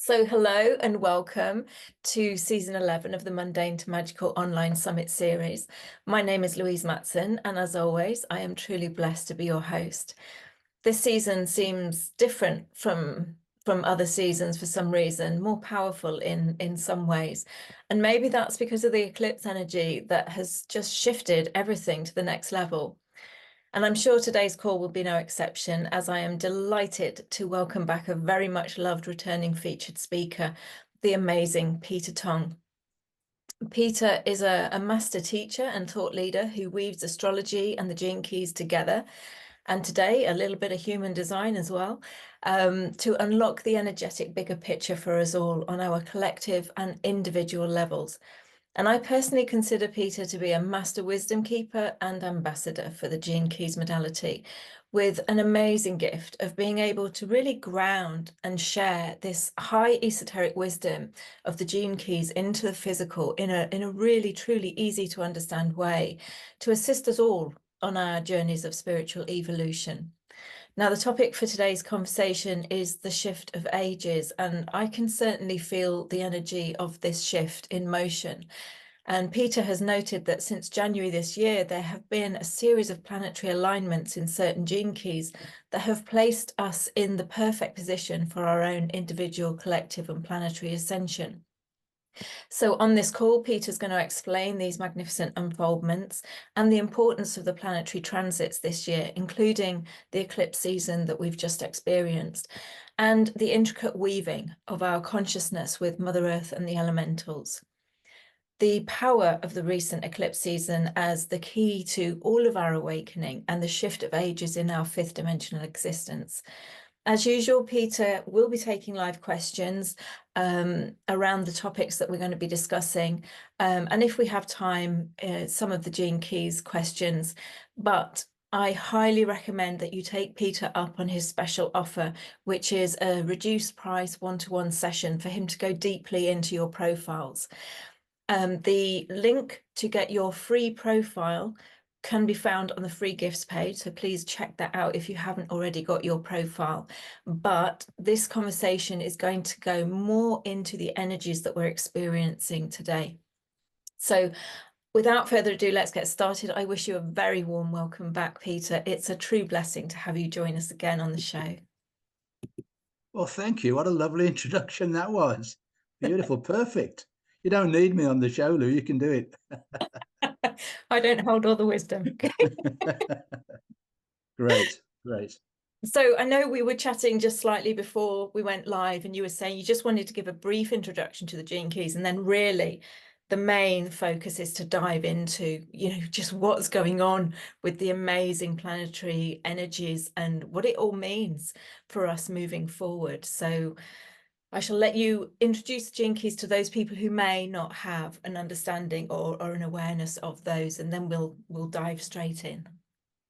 So hello and welcome to season 11 of the Mundane to Magical online summit series. My name is Louise Matson, and as always, I am truly blessed to be your host. This season seems different from other seasons for some reason, more powerful in some ways. And maybe that's because of the eclipse energy that has just shifted everything to the next level. And I'm sure today's call will be no exception, as I am delighted to welcome back a very much loved returning featured speaker, the amazing Peter Tong. Peter is a master teacher and thought leader who weaves astrology and the gene keys together, and today a little bit of human design as well, to unlock the energetic bigger picture for us all on our collective and individual levels. And I personally consider Peter to be a master wisdom keeper and ambassador for the Gene Keys modality, with an amazing gift of being able to really ground and share this high esoteric wisdom of the Gene Keys into the physical in a really, truly easy to understand way to assist us all on our journeys of spiritual evolution. Now, the topic for today's conversation is the shift of ages, and I can certainly feel the energy of this shift in motion. And Peter has noted that since January this year, there have been a series of planetary alignments in certain gene keys that have placed us in the perfect position for our own individual, collective, and planetary ascension. So on this call, Peter's going to explain these magnificent unfoldments and the importance of the planetary transits this year, including the eclipse season that we've just experienced, and the intricate weaving of our consciousness with Mother Earth and the elementals. The power of the recent eclipse season as the key to all of our awakening and the shift of ages in our fifth dimensional existence. As usual, Peter will be taking live questions around the topics that we're going to be discussing. And if we have time, some of the Gene Keys questions. But I highly recommend that you take Peter up on his special offer, which is a reduced price one-to-one session for him to go deeply into your profiles. The link to get your free profile can be found on the free gifts page, so please check that out if you haven't already got your profile. But this conversation is going to go more into the energies that we're experiencing today. So without further ado, let's get started. I wish you a very warm welcome back, Peter. It's a true blessing to have you join us again on the show. Well, thank you. What a lovely introduction that was. Beautiful, perfect. You don't need me on the show, Lou. You can do it. I don't hold all the wisdom. Great, great. So I know we were chatting just slightly before we went live, and you were saying you just wanted to give a brief introduction to the Gene Keys, and then really the main focus is to dive into, just what's going on with the amazing planetary energies and what it all means for us moving forward. So I shall let you introduce the Gene Keys to those people who may not have an understanding or an awareness of those, and then we'll dive straight in.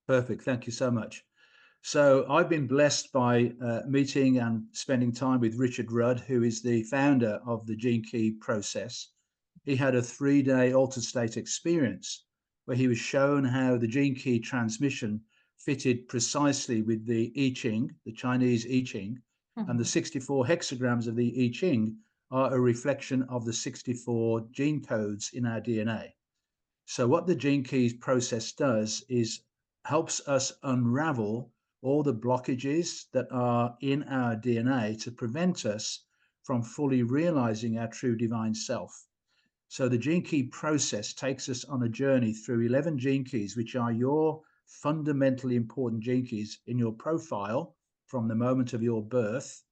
Perfect. Thank you so much. So I've been blessed by meeting and spending time with Richard Rudd, who is the founder of the Gene Key process. He had a 3-day altered state experience where he was shown how the Gene Key transmission fitted precisely with the I Ching, the Chinese I Ching, and the 64 hexagrams of the I Ching are a reflection of the 64 gene codes in our DNA. So what the Gene Keys process does is helps us unravel all the blockages that are in our DNA to prevent us from fully realizing our true divine self. So the Gene Key process takes us on a journey through 11 Gene Keys, which are your fundamentally important Gene Keys in your profile from the moment of your birth,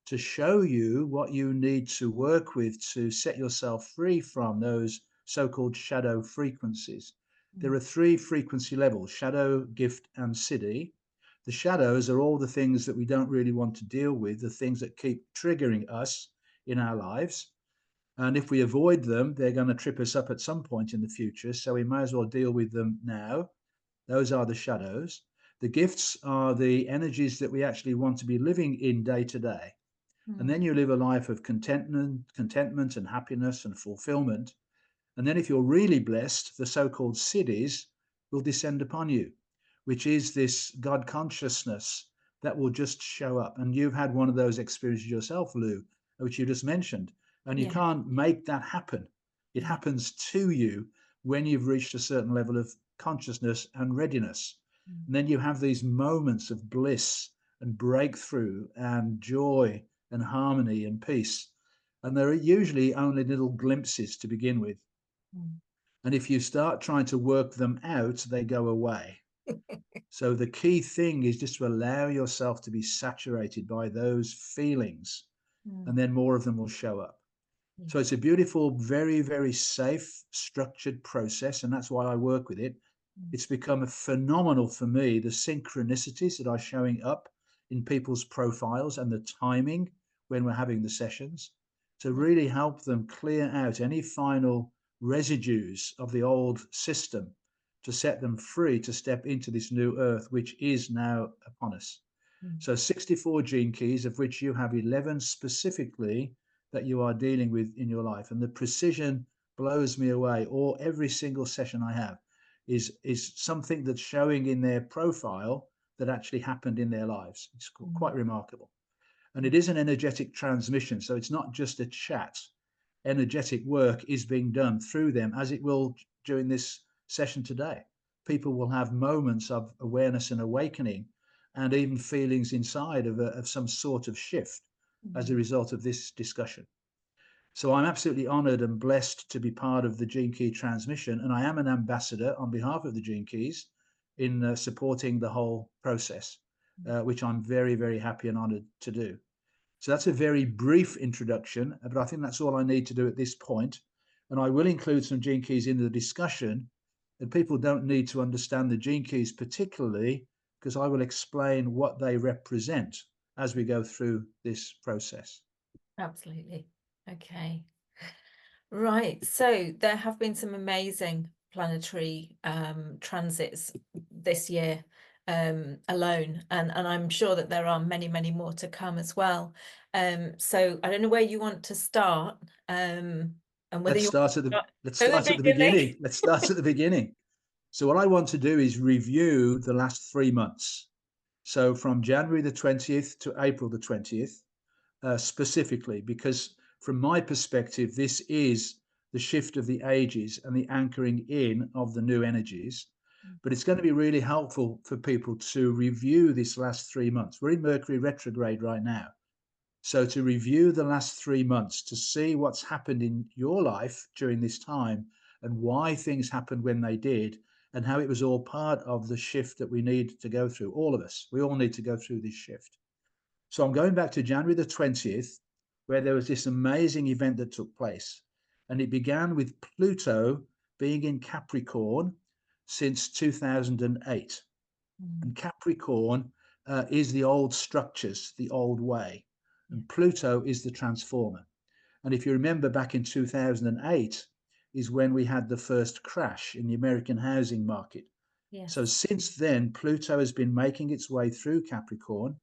to show you what you need to work with to set yourself free from those so-called shadow frequencies. There are 3 frequency levels: shadow, gift, and siddhi. The shadows are all the things that we don't really want to deal with, the things that keep triggering us in our lives. And if we avoid them, they're going to trip us up at some point in the future. So we might as well deal with them now. Those are the shadows. The gifts are the energies that we actually want to be living in day to day. And then you live a life of contentment and happiness and fulfillment. And then if you're really blessed, the so-called siddhis will descend upon you, which is this God consciousness that will just show up. And you've had one of those experiences yourself, Lou, which you just mentioned. And you Yeah. can't make that happen. It happens to you when you've reached a certain level of consciousness and readiness. And then you have these moments of bliss and breakthrough and joy and harmony and peace. And they're usually only little glimpses to begin with. And if you start trying to work them out, they go away. So the key thing is just to allow yourself to be saturated by those feelings, and then more of them will show up. So it's a beautiful, very, very safe, structured process, and that's why I work with it. It's become phenomenal for me, the synchronicities that are showing up in people's profiles and the timing when we're having the sessions to really help them clear out any final residues of the old system, to set them free to step into this new earth, which is now upon us. So 64 gene keys, of which you have 11 specifically that you are dealing with in your life. And the precision blows me away. Or every single session I have is something that's showing in their profile that actually happened in their lives. It's quite remarkable. And it is an energetic transmission. So it's not just a chat. Energetic work is being done through them, as it will during this session today. People will have moments of awareness and awakening, and even feelings inside of some sort of shift as a result of this discussion. So I'm absolutely honored and blessed to be part of the Gene Key transmission, and I am an ambassador on behalf of the Gene Keys in supporting the whole process, which I'm very, very happy and honored to do. So that's a very brief introduction, but I think that's all I need to do at this point. And I will include some gene keys in the discussion, and people don't need to understand the gene keys particularly, because I will explain what they represent as we go through this process. Absolutely. Okay. Right. So there have been some amazing planetary transits this year alone, and I'm sure that there are many, many more to come as well. So I don't know where you want to start, and whether Let's you start at want to let's start start at at the the beginning. beginning. Let's start at the beginning. So what I want to do is review the last 3 months. So from January the 20th to April the 20th, specifically, because from my perspective, this is the shift of the ages and the anchoring in of the new energies. But it's going to be really helpful for people to review this last 3 months. We're in Mercury retrograde right now. So to review the last 3 months, to see what's happened in your life during this time and why things happened when they did, and how it was all part of the shift that we need to go through. All of us, we all need to go through this shift. So I'm going back to January the 20th, where there was this amazing event that took place. And it began with Pluto being in Capricorn since 2008. And Capricorn is the old structures, the old way. And Pluto is the transformer. And if you remember, back in 2008 is when we had the first crash in the American housing market. Yes. So since then, Pluto has been making its way through Capricorn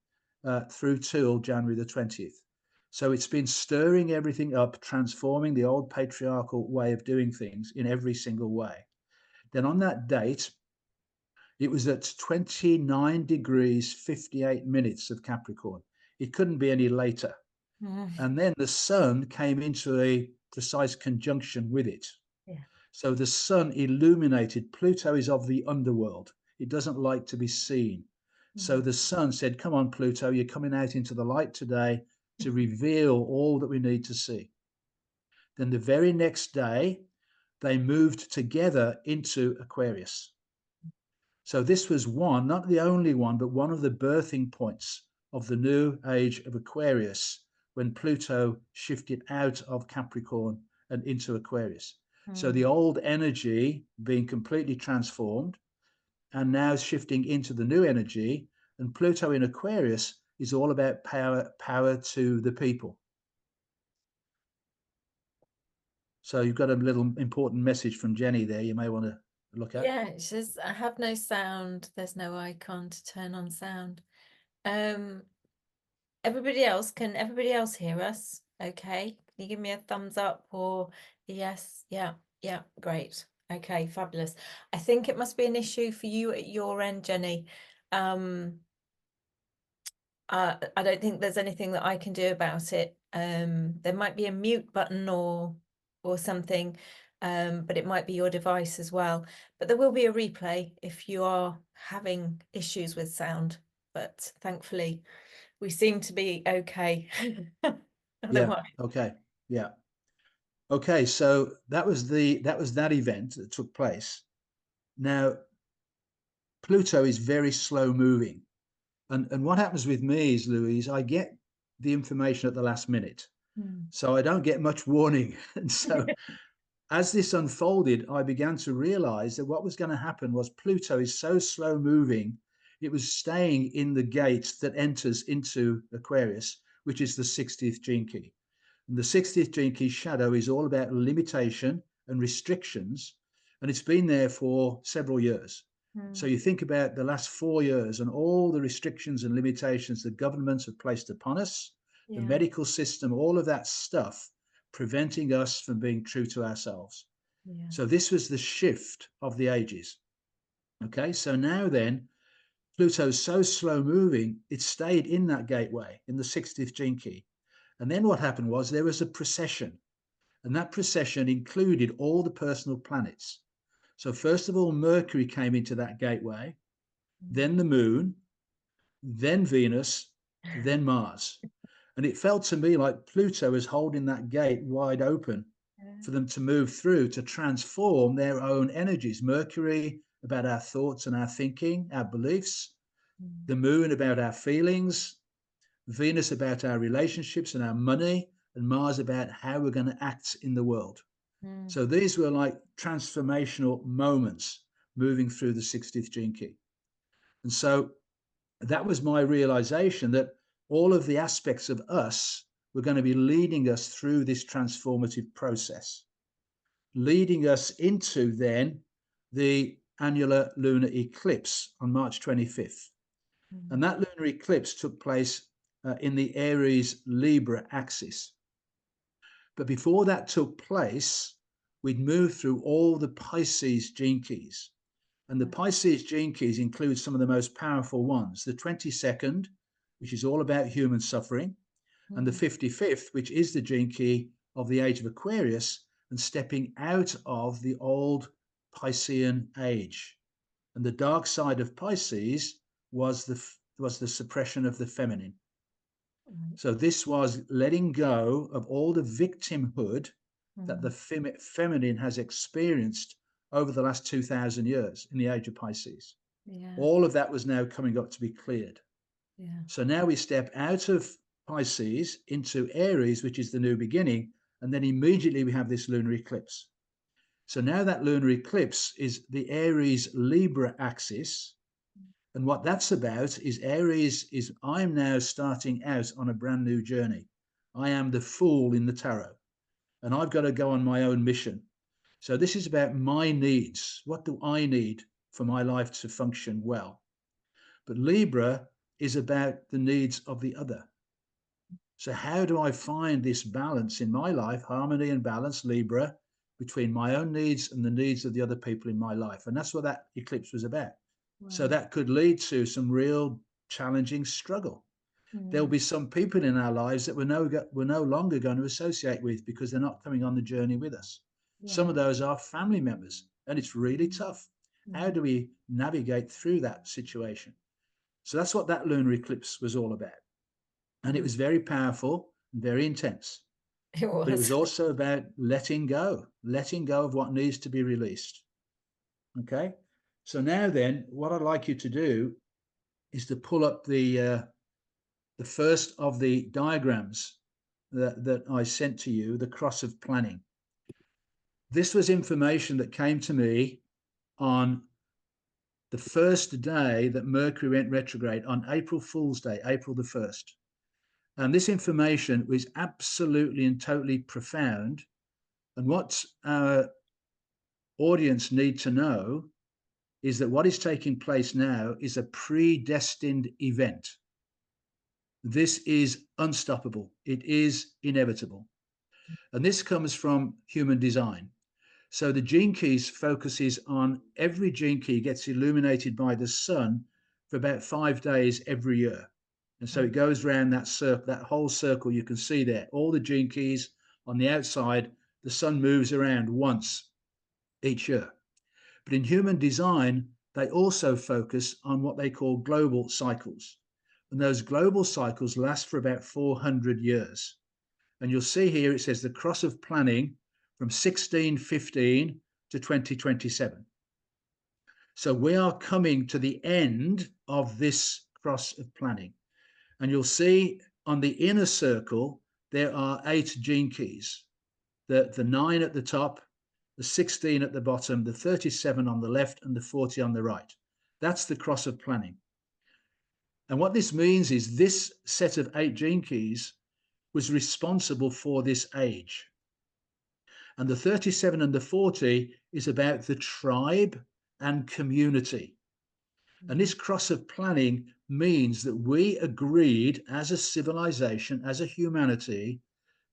through till January the 20th. So it's been stirring everything up, transforming the old patriarchal way of doing things in every single way. Then on that date, it was at 29 degrees 58 minutes of Capricorn. It couldn't be any later. And then the sun came into a precise conjunction with it. Yeah. So the sun illuminated. Pluto is of the underworld. It doesn't like to be seen. So the sun said, come on, Pluto, you're coming out into the light today to reveal all that we need to see. Then the very next day, they moved together into Aquarius. So this was one, not the only one, but one of the birthing points of the new age of Aquarius, when Pluto shifted out of Capricorn and into Aquarius. So the old energy being completely transformed and now shifting into the new energy. And Pluto in Aquarius is all about power to the people. So you've got a little important message from Jenny there you may want to look at. Yeah, it says, I have no sound. There's no icon to turn on sound. Everybody else, can everybody else hear us? Okay. Can you give me a thumbs up or yes? Yeah, yeah, great. Okay, fabulous. I think it must be an issue for you at your end, Jenny. I don't think there's anything that I can do about it. There might be a mute button or something, but it might be your device as well. But there will be a replay if you are having issues with sound. But thankfully, we seem to be okay. Yeah. Otherwise, Okay. Yeah. Okay. So that was that event that took place. Now, Pluto is very slow moving. And what happens with me is, Louise, I get the information at the last minute. So I don't get much warning. And so as this unfolded, I began to realize that what was going to happen was Pluto is so slow moving, it was staying in the gate that enters into Aquarius, which is the 60th gene key. And the 60th gene key shadow is all about limitation and restrictions, and it's been there for several years. So you think about the last 4 years and all the restrictions and limitations the governments have placed upon us, the medical system, all of that stuff preventing us from being true to ourselves. So this was the shift of the ages. Okay, so now then, Pluto's so slow moving, it stayed in that gateway in the 60th gene key. And then what happened was there was a precession, and that precession included all the personal planets. So first of all, Mercury came into that gateway, then the moon, then Venus, then Mars. And it felt to me like Pluto was holding that gate wide open for them to move through to transform their own energies. Mercury about our thoughts and our thinking, our beliefs, the moon about our feelings, Venus about our relationships and our money, and Mars about how we're going to act in the world. So these were like transformational moments moving through the 60th gene key. And so that was my realization that all of the aspects of us were going to be leading us through this transformative process, leading us into then the annular lunar eclipse on March 25th. And that lunar eclipse took place in the Aries Libra axis. But before that took place, we'd moved through all the Pisces gene keys. And the Pisces gene keys include some of the most powerful ones. The 22nd, which is all about human suffering, and the 55th, which is the gene key of the Age of Aquarius and stepping out of the old Piscean age. And the dark side of Pisces was the suppression of the feminine. So this was letting go of all the victimhood that the feminine has experienced over the last 2,000 years in the age of Pisces. All of that was now coming up to be cleared. So now we step out of Pisces into Aries, which is the new beginning, and then immediately we have this lunar eclipse. So now that lunar eclipse is the Aries Libra axis. And what that's about is Aries is I'm now starting out on a brand new journey. I am the fool in the tarot, and I've got to go on my own mission. So this is about my needs. What do I need for my life to function well? But Libra is about the needs of the other. So how do I find this balance in my life, harmony and balance, Libra, between my own needs and the needs of the other people in my life? And that's what that eclipse was about. So that could lead to some real challenging struggle. There'll be some people in our lives that we're no longer going to associate with because they're not coming on the journey with us. Some of those are family members, and it's really tough. How do we navigate through that situation? So that's what that lunar eclipse was all about. And it was very powerful and very intense. But it was also about letting go of what needs to be released. Okay. So now then, what I'd like you to do is to pull up the first of the diagrams that I sent to you, the cross of planning. This was information that came to me on the first day that Mercury went retrograde, on April Fool's Day, April the 1st. And this information was absolutely and totally profound. And what our audience need to know is that what is taking place now is a predestined event. This is unstoppable. It is inevitable. And this comes from human design. So the gene keys focuses on every gene key gets illuminated by the sun for about 5 days every year. And so it goes around that circle, that whole circle you can see there, all the gene keys on the outside. The sun moves around once each year. But in human design, they also focus on what they call global cycles. And those global cycles last for about 400 years. And you'll see here it says the cross of planning from 1615 to 2027. So we are coming to the end of this cross of planning. And you'll see on the inner circle, there are 8 gene keys, the 9 at the top, the 16 at the bottom, the 37 on the left, and the 40 on the right. That's the cross of planning. And what this means is this set of 8 gene keys was responsible for this age. And the 37 and the 40 is about the tribe and community. And this cross of planning means that we agreed as a civilization, as a humanity,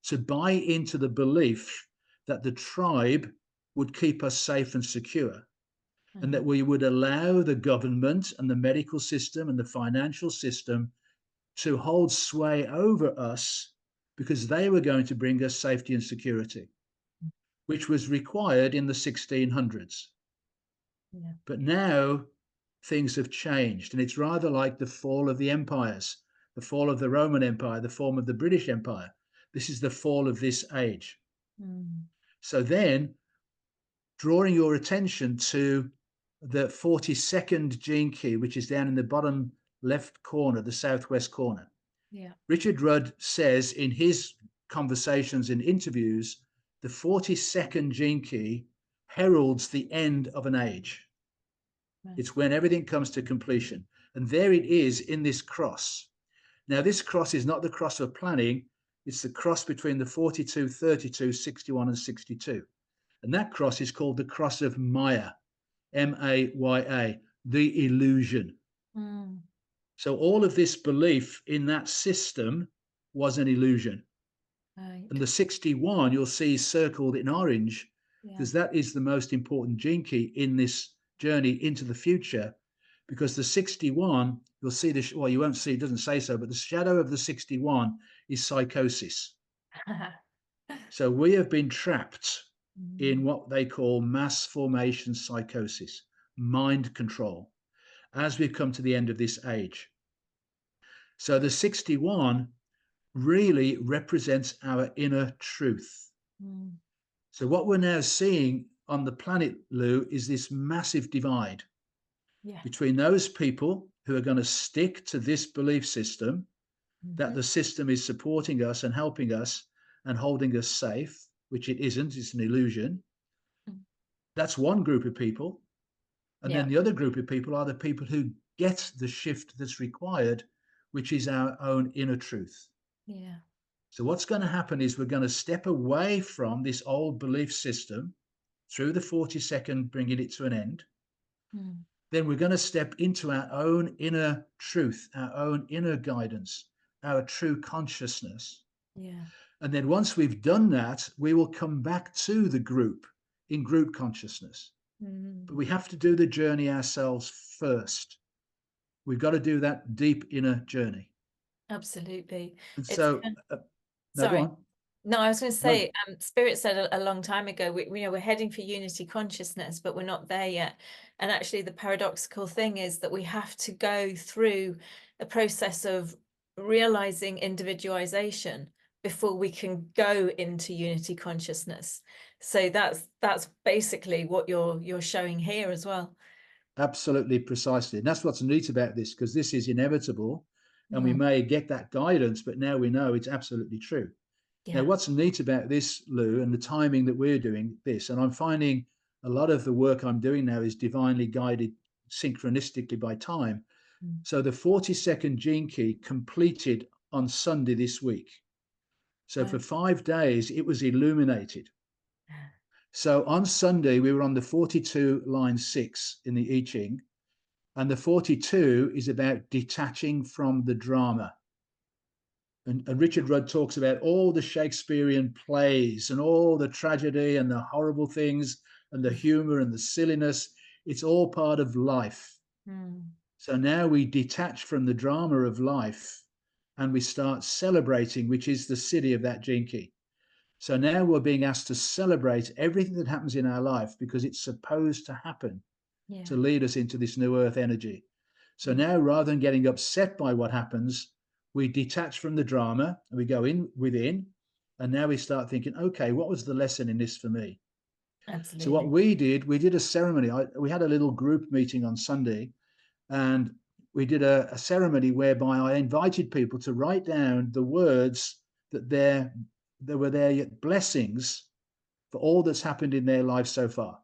to buy into the belief that the tribe would keep us safe and secure, and that we would allow the government and the medical system and the financial system to hold sway over us because they were going to bring us safety and security, which was required in the 1600s. Yeah. But now things have changed, and it's rather like the fall of the empires, the fall of the Roman Empire, the fall of the British Empire. This is the fall of this age. So then, drawing your attention to the 42nd gene key, which is down in the bottom left corner, the southwest corner. Yeah. Richard Rudd says in his conversations and interviews, the 42nd gene key heralds the end of an age. Right. It's when everything comes to completion. And there it is in this cross. Now, this cross is not the cross of planning. It's the cross between the 42, 32, 61, and 62. And that cross is called the cross of Maya, M-A-Y-A, the illusion. So all of this belief in that system was an illusion. Right. And the 61 you'll see circled in orange, because that is the most important gene key in this journey into the future, because the 61, you'll see this, well, you won't see, it doesn't say so, but the shadow of the 61 is psychosis. So we have been trapped in what they call mass formation psychosis, mind control, as we've come to the end of this age. So the 61 really represents our inner truth. So what we're now seeing on the planet, Lou, is this massive divide between those people who are going to stick to this belief system, that the system is supporting us and helping us and holding us safe, which it isn't, it's an illusion. That's one group of people. And then the other group of people are the people who get the shift that's required, which is our own inner truth. So what's going to happen is we're going to step away from this old belief system through the 42nd, bringing it to an end. Then we're going to step into our own inner truth, our own inner guidance, our true consciousness. And then once we've done that, we will come back to the group in group consciousness. But we have to do the journey ourselves first. We've got to do that deep inner journey. Absolutely. And so, no, go on. No, I was going to say, Spirit said a long time ago, we're heading for unity consciousness, but we're not there yet. And actually, the paradoxical thing is that we have to go through a process of realizing individualization before we can go into unity consciousness. So that's basically what you're showing here as well. Absolutely, precisely. And that's what's neat about this, because this is inevitable, and we may get that guidance, but now we know it's absolutely true. Now, what's neat about this, Lou, and the timing that we're doing this, and I'm finding a lot of the work I'm doing now is divinely guided synchronistically by time. So the 42nd gene key completed on Sunday this week. So for 5 days, it was illuminated. So on Sunday, we were on the 42 line 6 in the I Ching, and the 42 is about detaching from the drama. And Richard Rudd talks about all the Shakespearean plays and all the tragedy and the horrible things and the humor and the silliness. It's all part of life. So now we detach from the drama of life and we start celebrating, which is the city of that gene key. So now we're being asked to celebrate everything that happens in our life because it's supposed to happen to lead us into this new earth energy. So now, rather than getting upset by what happens, we detach from the drama and we go in within. And now we start thinking, okay, what was the lesson in this for me? Absolutely. So what we did a ceremony. We had a little group meeting on Sunday, and we did a ceremony whereby I invited people to write down the words that there were their blessings for all that's happened in their life so far,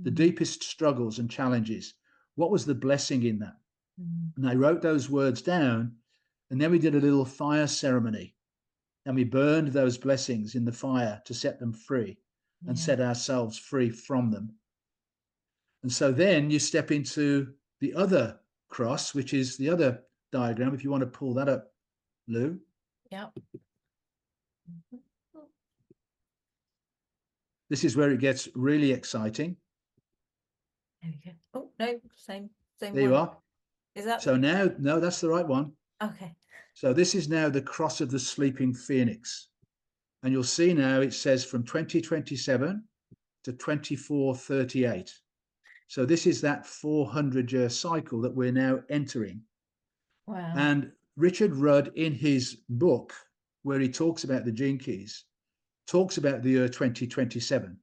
the deepest struggles and challenges. What was the blessing in that? And I wrote those words down, and then we did a little fire ceremony, and we burned those blessings in the fire to set them free and set ourselves free from them. And so then you step into the other cross, which is the other diagram. If you want to pull that up, Lou. Yeah. This is where it gets really exciting. There we go. Oh, no, same There one. you are. Is that so now? No, that's the right one. okay? So this is now the cross of the sleeping phoenix. And you'll see now it says from 2027 to 2438. So this is that 400-year cycle that we're now entering. Wow. And Richard Rudd, in his book, where he talks about the gene keys, talks about the year 2027.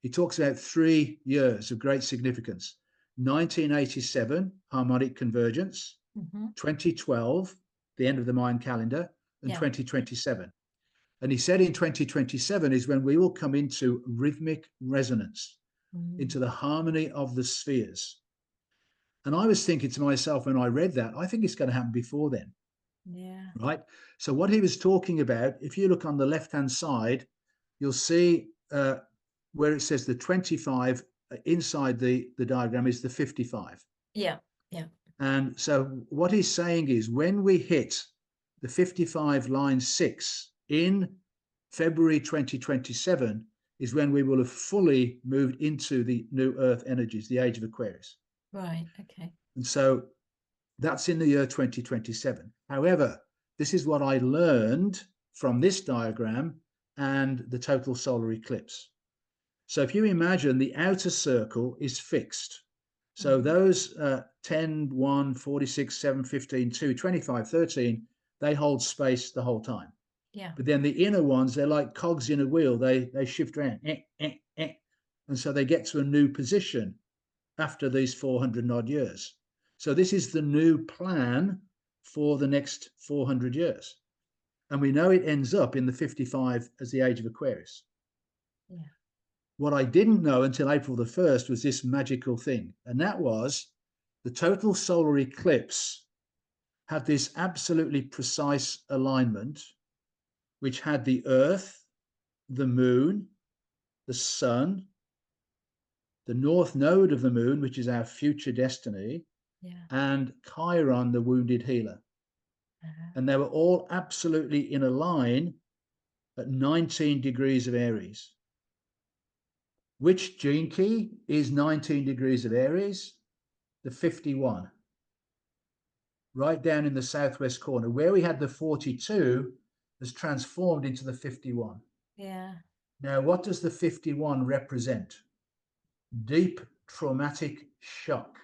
He talks about 3 years of great significance: 1987, harmonic convergence, 2012, the end of the Mayan calendar, and 2027. And he said in 2027 is when we will come into rhythmic resonance, into the harmony of the spheres. And I was thinking to myself when I read that, I think it's going to happen before then. Yeah. Right. So what he was talking about, if you look on the left-hand side, you'll see where it says the 25 inside the diagram is the 55. Yeah. Yeah. And so what he's saying is when we hit the 55 line 6 in February 2027 is when we will have fully moved into the new earth energies, the age of Aquarius. Right. Okay. And so that's in the year 2027. However, this is what I learned from this diagram and the total solar eclipse. So if you imagine the outer circle is fixed. So those 10, 1, 46, 7, 15, 2, 25, 13, they hold space the whole time. Yeah. But then the inner ones, they're like cogs in a wheel. They shift around. And so they get to a new position after these 400 odd years. So this is the new plan for the next 400 years. And we know it ends up in the 55 as the age of Aquarius. Yeah. What I didn't know until April the 1st was this magical thing. And that was the total solar eclipse had this absolutely precise alignment, which had the Earth, the Moon, the Sun, the North Node of the Moon, which is our future destiny, and Chiron, the wounded healer. And they were all absolutely in a line at 19 degrees of Aries. Which gene key is 19 degrees of Aries? The 51. Right down in the southwest corner. Where we had the 42 has transformed into the 51. Yeah. Now, what does the 51 represent? Deep traumatic shock.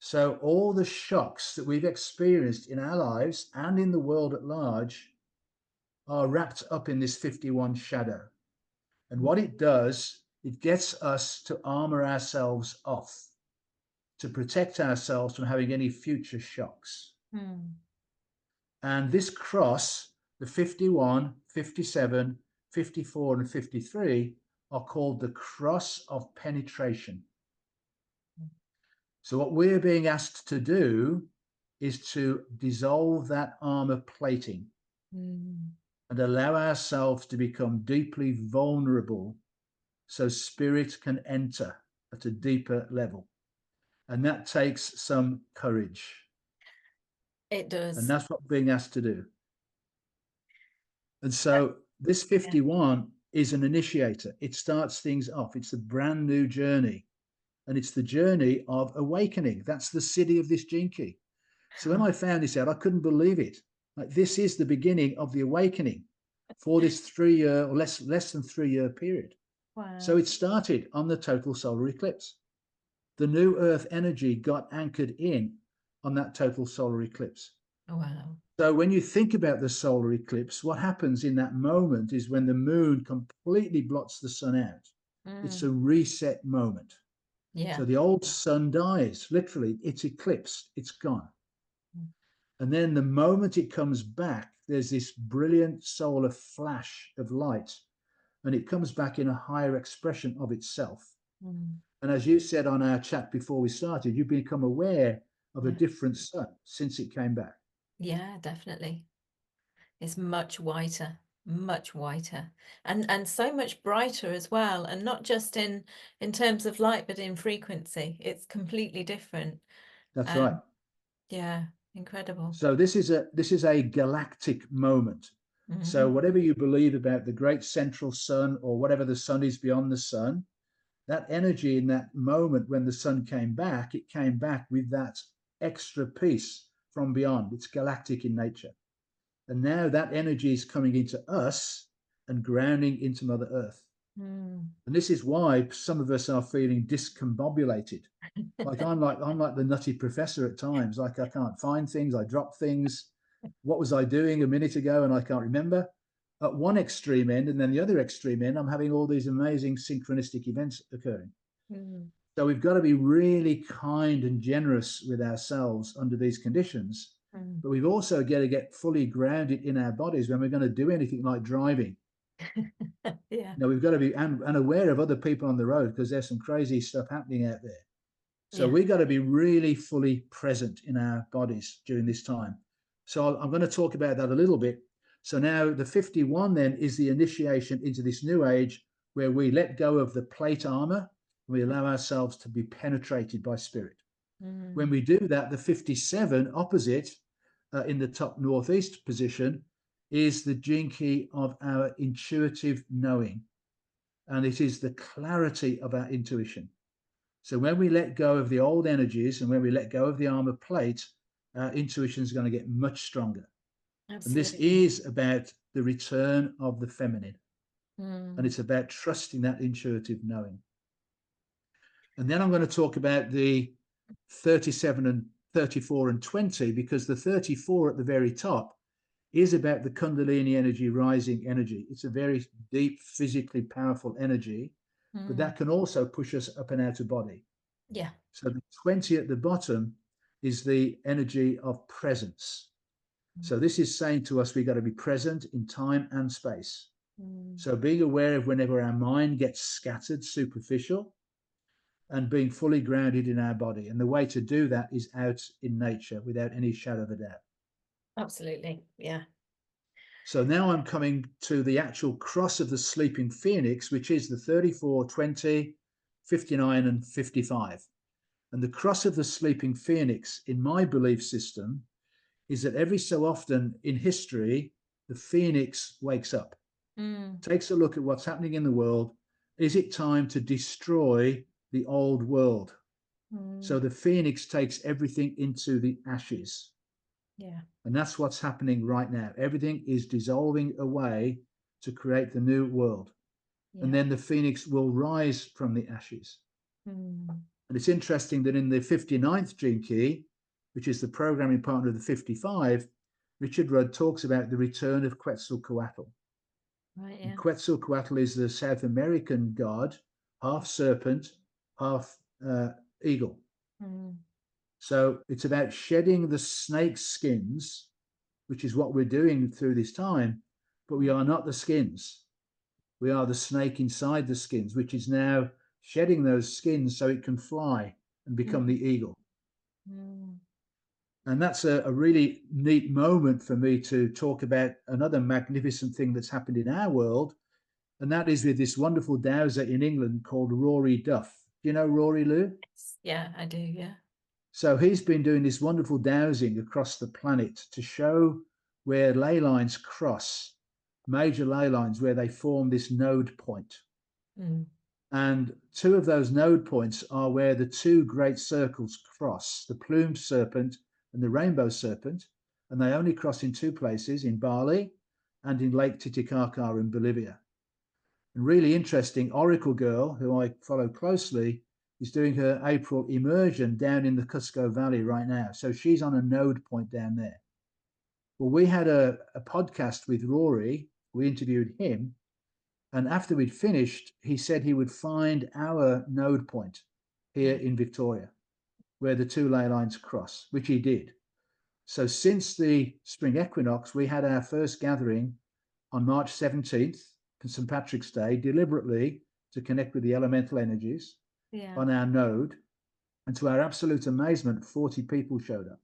So all the shocks that we've experienced in our lives and in the world at large are wrapped up in this 51 shadow. And what it does, it gets us to armor ourselves off, to protect ourselves from having any future shocks. And this cross, the 51, 57, 54, and 53, are called the cross of penetration. So what we're being asked to do is to dissolve that armor plating and allow ourselves to become deeply vulnerable so spirit can enter at a deeper level. And that takes some courage. It does. And that's what we're being asked to do. And so this 51 is an initiator. It starts things off. It's a brand new journey. And it's the journey of awakening. That's the city of this gene key. So when I found this out, I couldn't believe it. Like, this is the beginning of the awakening for this 3 year or less than 3 year period. So Wow. it started on the total solar eclipse. The new Earth energy got anchored in on that total solar eclipse. Wow. So when you think about the solar eclipse, what happens in that moment is when the moon completely blots the sun out. It's a reset moment. Yeah. So the old sun dies, literally, it's eclipsed, it's gone. And then the moment it comes back, there's this brilliant solar flash of light, and it comes back in a higher expression of itself. And as you said on our chat before we started, you've become aware of a Yeah. different sun since it came back. Yeah, definitely. It's much whiter, and so much brighter as well, and not just in terms of light, but in frequency. It's completely different. That's right. Yeah, incredible. So this is a galactic moment. So whatever you believe about the great central sun, or whatever the sun is beyond the sun, that energy in that moment when the sun came back, it came back with that extra piece from beyond. It's galactic in nature. And now that energy is coming into us and grounding into Mother Earth. And this is why some of us are feeling discombobulated. Like I'm like the nutty professor at times. Like, I can't find things, I drop things. What was I doing a minute ago and I can't remember? At one extreme end, and then the other extreme end, I'm having all these amazing synchronistic events occurring. So we've got to be really kind and generous with ourselves under these conditions. But we've also got to get fully grounded in our bodies when we're going to do anything like driving. Yeah. We've got to be and aware of other people on the road, because there's some crazy stuff happening out there. So Yeah. we've got to be really fully present in our bodies during this time. So I'm going to talk about that a little bit. So now the 51 then is the initiation into this new age, where we let go of the plate armor. We allow ourselves to be penetrated by spirit. When we do that, the 57 opposite in the top northeast position is the gene key of our intuitive knowing. And it is the clarity of our intuition. So when we let go of the old energies and when we let go of the armor plate, our intuition is going to get much stronger. And this Absolutely. is about the return of the feminine. And it's about trusting that intuitive knowing. And then I'm going to talk about the 37 and 34 and 20, because the 34 at the very top is about the Kundalini energy, rising energy. It's a very deep, physically powerful energy, but that can also push us up and out of body. Yeah. So the 20 at the bottom is the energy of presence. So this is saying to us, we've got to be present in time and space. So being aware of whenever our mind gets scattered, superficial, and being fully grounded in our body. And the way to do that is out in nature, without any shadow of a doubt. Absolutely. Yeah. So now I'm coming to the actual cross of the sleeping phoenix, which is the 34, 20, 59, and 55. And the cross of the sleeping phoenix, in my belief system, is that every so often in history, the phoenix wakes up, takes a look at what's happening in the world. Is it time to destroy the old world? So the phoenix takes everything into the ashes. Yeah. And that's what's happening right now. Everything is dissolving away to create the new world. Yeah. And then the phoenix will rise from the ashes. And it's interesting that in the 59th gene key, which is the programming partner of the 55, Richard Rudd talks about the return of Quetzalcoatl. Right. And Yeah. Quetzalcoatl is the South American god, half serpent, half eagle. So it's about shedding the snake skins, which is what we're doing through this time, but we are not the skins. We are the snake inside the skins, which is now shedding those skins so it can fly and become the eagle. And that's a really neat moment for me to talk about another magnificent thing that's happened in our world. And that is with this wonderful dowser in England called Rory Duff. Do you know Rory, Lou? Yeah, I do. Yeah. So he's been doing this wonderful dowsing across the planet to show where ley lines cross, major ley lines, where they form this node point. And two of those node points are where the two great circles cross, the plumed serpent and the rainbow serpent, and they only cross in two places, in Bali and in Lake Titicaca in Bolivia. And really interesting, Oracle Girl, who I follow closely, is doing her April immersion down in the Cusco Valley right now. So she's on a node point down there. Well, we had a podcast with Rory. We interviewed him. And after we'd finished, he said he would find our node point here in Victoria, where the two ley lines cross, which he did. So since the spring equinox, we had our first gathering on March 17th, St. Patrick's Day, deliberately to connect with the elemental energies on our node. And to our absolute amazement, 40 people showed up.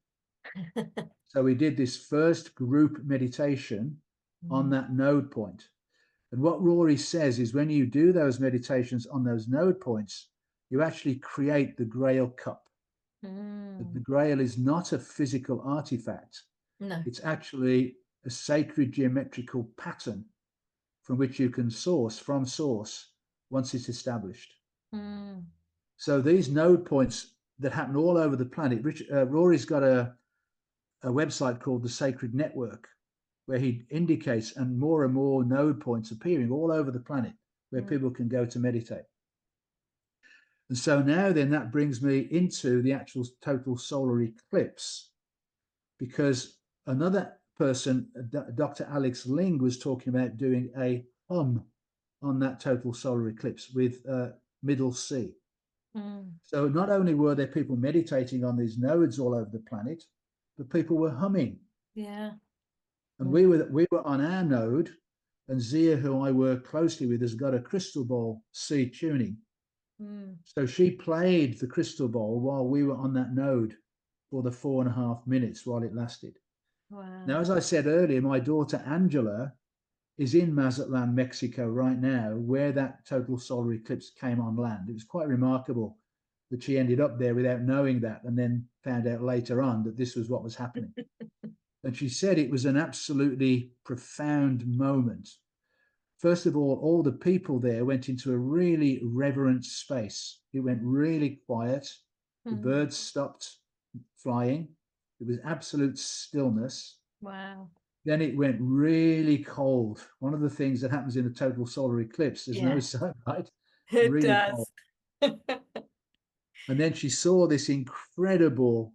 So we did this first group meditation on that node point. And what Rory says is when you do those meditations on those node points, you actually create the Grail cup. The Grail is not a physical artifact. No. It's actually a sacred geometrical pattern from which you can source once it's established. So these node points that happen all over the planet, Rory's got a website called the Sacred Network, where he indicates and more node points appearing all over the planet where people can go to meditate. And so now then that brings me into the actual total solar eclipse, because another person, Dr. Alex Ling, was talking about doing a hum on that total solar eclipse with middle C. So not only were there people meditating on these nodes all over the planet, but people were humming. Yeah. And we were on our node, and Zia, who I work closely with, has got a crystal ball C tuning. So she played the crystal ball while we were on that node for the 4.5 minutes while it lasted. Wow. Now, as I said earlier, my daughter Angela is in Mazatlan, Mexico right now, where that total solar eclipse came on land. It was quite remarkable that she ended up there without knowing that, and then found out later on that this was what was happening. And she said it was an absolutely profound moment. First of all the people there went into a really reverent space. It went really quiet. The birds stopped flying. It was absolute stillness. Wow. Then it went really cold. One of the things that happens in a total solar eclipse, there's no sunlight. It really does. cold. And then she saw this incredible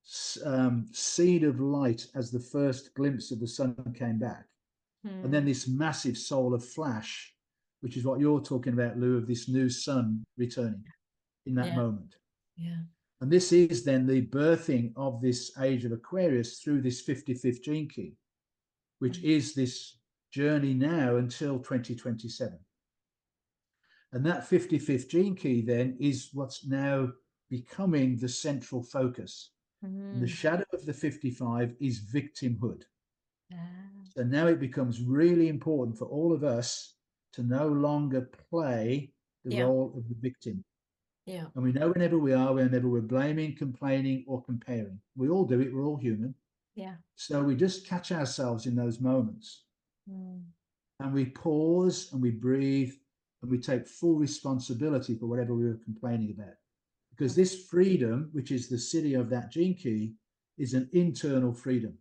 seed of light as the first glimpse of the sun came back. And then this massive solar flash, which is what you're talking about, Lou, of this new sun returning in that moment. Yeah. And this is then the birthing of this Age of Aquarius through this 55th gene key, which is this journey now until 2027. And that 55th gene key then is what's now becoming the central focus. And the shadow of the 55 is victimhood. So now it becomes really important for all of us to no longer play the role of the victim. Yeah. And we know whenever we're blaming, complaining, or comparing. We all do it, we're all human. Yeah. So we just catch ourselves in those moments. And we pause and we breathe and we take full responsibility for whatever we were complaining about. Because this freedom, which is the city of that gene key, is an internal freedom.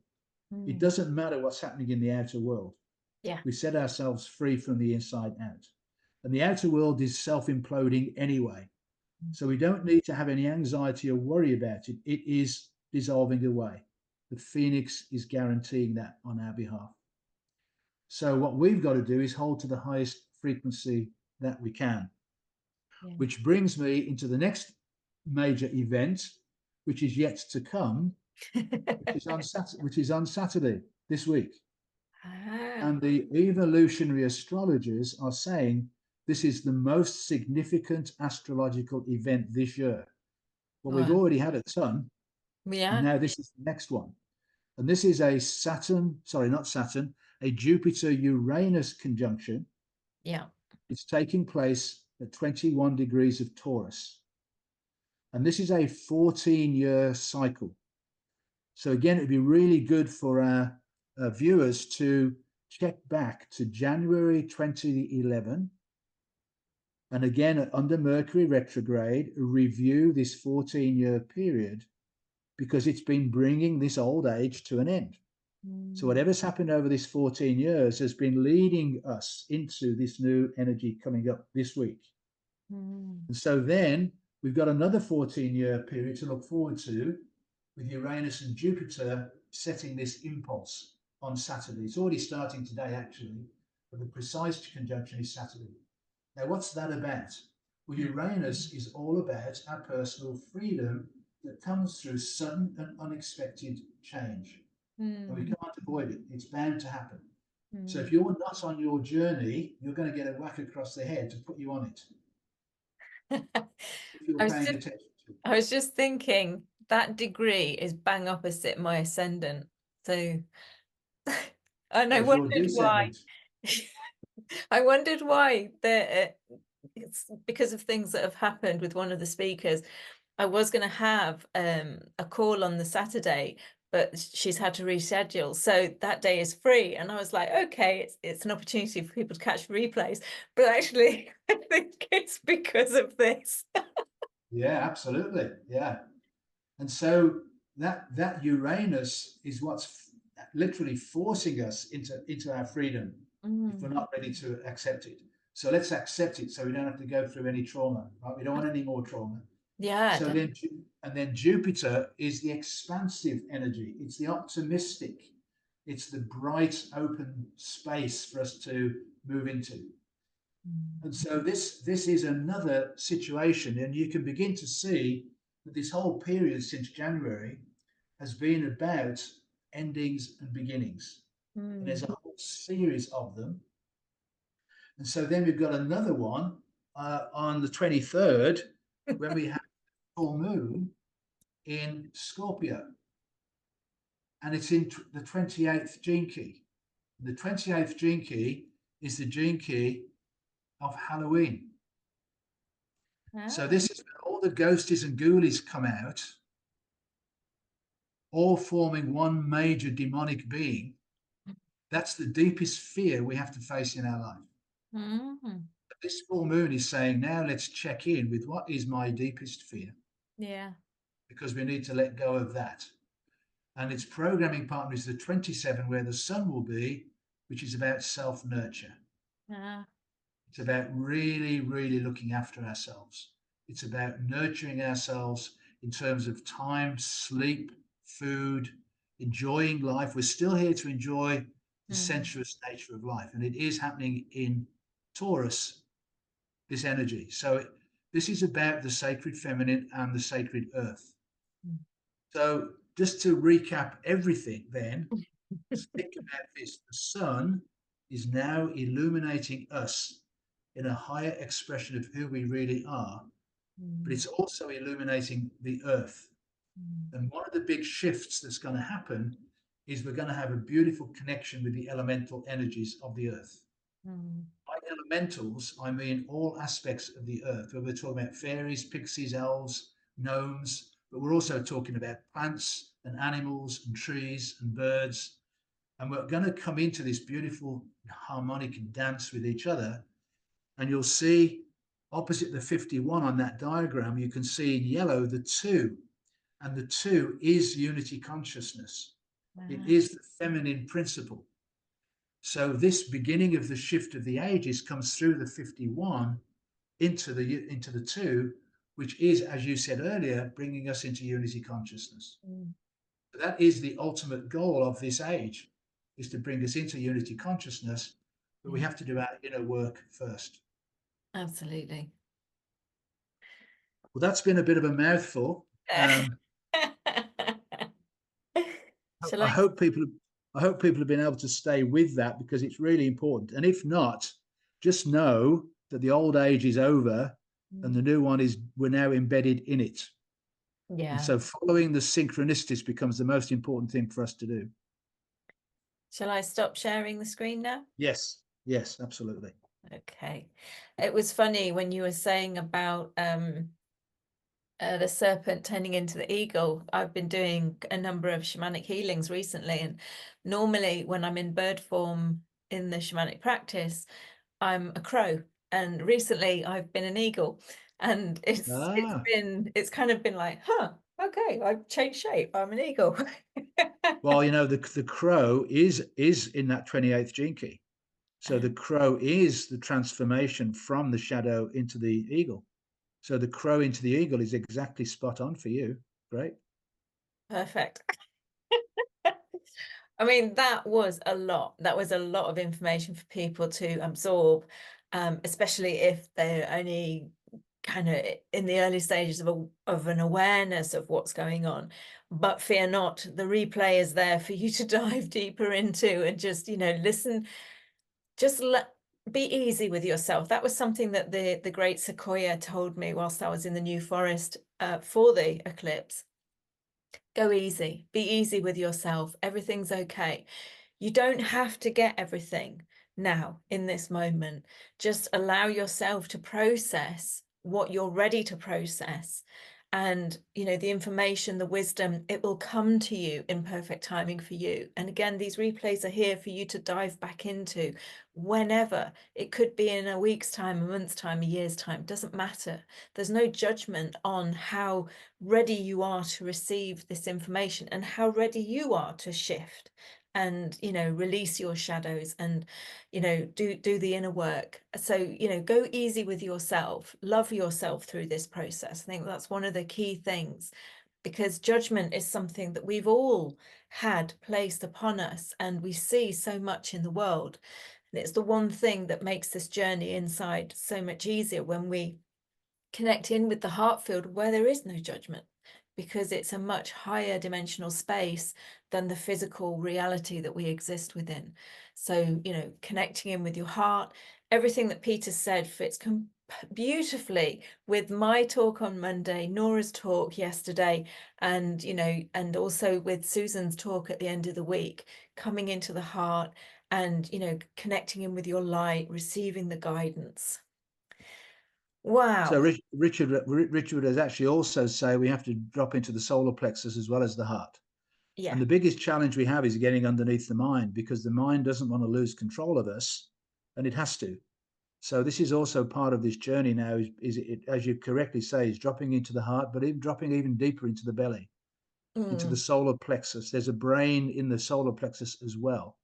It doesn't matter what's happening in the outer world. Yeah. We set ourselves free from the inside out. And the outer world is self-imploding anyway. So we don't need to have any anxiety or worry about it. It is dissolving away. The Phoenix is guaranteeing that on our behalf. So what we've got to do is hold to the highest frequency that we can. Which brings me into the next major event, which is yet to come, which is on Saturday this week. And the evolutionary astrologers are saying this is the most significant astrological event this year. Well, we've already had a ton. And now this is the next one. And this is a a Jupiter-Uranus conjunction. Yeah. It's taking place at 21 degrees of Taurus. And this is a 14-year cycle. So again, it'd be really good for our viewers to check back to January 2011. And again, under Mercury retrograde, review this 14-year period because it's been bringing this old age to an end. So whatever's happened over this 14 years has been leading us into this new energy coming up this week. And so then we've got another 14-year period to look forward to, with Uranus and Jupiter setting this impulse on Saturday. It's already starting today, actually, but the precise conjunction is Saturday. Now, what's that about? Well, Uranus is all about our personal freedom that comes through sudden and unexpected change. And we can't avoid it. It's bound to happen. So if you're not on your journey, you're going to get a whack across the head to put you on it, if you're paying attention to it. I was just thinking that degree is bang opposite my ascendant. So, and I There's your wondered why. descendant. I wondered why it's because of things that have happened with one of the speakers. I was going to have a call on the Saturday, but she's had to reschedule. So that day is free. And I was like, okay, it's an opportunity for people to catch replays. But actually, I think it's because of this. Yeah, absolutely. Yeah. And so that Uranus is what's literally forcing us into our freedom if we're not ready to accept it. So let's accept it so we don't have to go through any trauma, right? We don't want any more trauma. Yeah. So then Jupiter is the expansive energy. It's the optimistic. It's the bright, open space for us to move into. And so this is another situation, and you can begin to see that this whole period since January has been about endings and beginnings. And there's a whole series of them. And so then we've got another one on the 23rd when we have full moon in Scorpio. And it's in the 28th gene key. The 28th gene key is the gene key of Halloween. So this is where all the ghosties and ghoulies come out, all forming one major demonic being. That's the deepest fear we have to face in our life. This full moon is saying, now let's check in with what is my deepest fear. Yeah. Because we need to let go of that. And its programming partner is the 27, where the sun will be, which is about self-nurture. It's about really, really looking after ourselves. It's about nurturing ourselves in terms of time, sleep, food, enjoying life. We're still here to enjoy the sensuous nature of life. And it is happening in Taurus, this energy. So this is about the sacred feminine and the sacred earth. So just to recap everything then, think about this. The sun is now illuminating us in a higher expression of who we really are, but it's also illuminating the earth. And one of the big shifts that's going to happen is we're going to have a beautiful connection with the elemental energies of the earth. By elementals, I mean all aspects of the earth, where we're talking about fairies, pixies, elves, gnomes, but we're also talking about plants and animals and trees and birds. And we're going to come into this beautiful harmonic dance with each other. And you'll see opposite the 51 on that diagram, you can see in yellow the 2. And the 2 is unity consciousness. It is the feminine principle. So this beginning of the shift of the ages comes through the 51 into the 2, which is, as you said earlier, bringing us into unity consciousness. So that is the ultimate goal of this age, is to bring us into unity consciousness, but we have to do our inner work first. Absolutely. Well, that's been a bit of a mouthful. I hope people have been able to stay with that, because it's really important. And if not, just know that the old age is over and the new one is, we're now embedded in it. Yeah. And so following the synchronicities becomes the most important thing for us to do. Shall I stop sharing the screen now? Yes, absolutely. Okay. It was funny when you were saying about the serpent turning into the eagle. I've been doing a number of shamanic healings recently, and normally when I'm in bird form in the shamanic practice, I'm a crow, and recently I've been an eagle, and it's kind of been like, huh, Okay, I've changed shape. I'm an eagle. Well, you know, the crow is in that 28th gene key. So the crow is the transformation from the shadow into the eagle. So the crow into the eagle is exactly spot on for you. Great. Perfect. I mean, that was a lot. That was a lot of information for people to absorb, especially if they're only kind of in the early stages of an awareness of what's going on. But fear not, the replay is there for you to dive deeper into and just, listen, just be easy with yourself. That was something that the great Sequoia told me whilst I was in the New Forest for the eclipse. Go easy, be easy with yourself. Everything's okay. You don't have to get everything now in this moment. Just allow yourself to process what you're ready to process. And, the information, the wisdom, it will come to you in perfect timing for you. And again, these replays are here for you to dive back into whenever. It could be in a week's time, a month's time, a year's time, doesn't matter. There's no judgment on how ready you are to receive this information and how ready you are to shift and release your shadows and do the inner work. So go easy with yourself, love yourself through this process. I think that's one of the key things, because judgment is something that we've all had placed upon us, and we see so much in the world, and it's the one thing that makes this journey inside so much easier when we connect in with the heart field where there is no judgment, because it's a much higher dimensional space than the physical reality that we exist within. So, connecting in with your heart, everything that Peter said fits beautifully with my talk on Monday, Nora's talk yesterday, and, and also with Susan's talk at the end of the week, coming into the heart and, connecting in with your light, receiving the guidance. So Wow. Richard has actually also say we have to drop into the solar plexus as well as the heart. Yeah. And the biggest challenge we have is getting underneath the mind, because the mind doesn't want to lose control of us, and it has to. So this is also part of this journey now, is it, as you correctly say, is dropping into the heart, but even dropping even deeper into the belly, into the solar plexus. There's a brain in the solar plexus as well.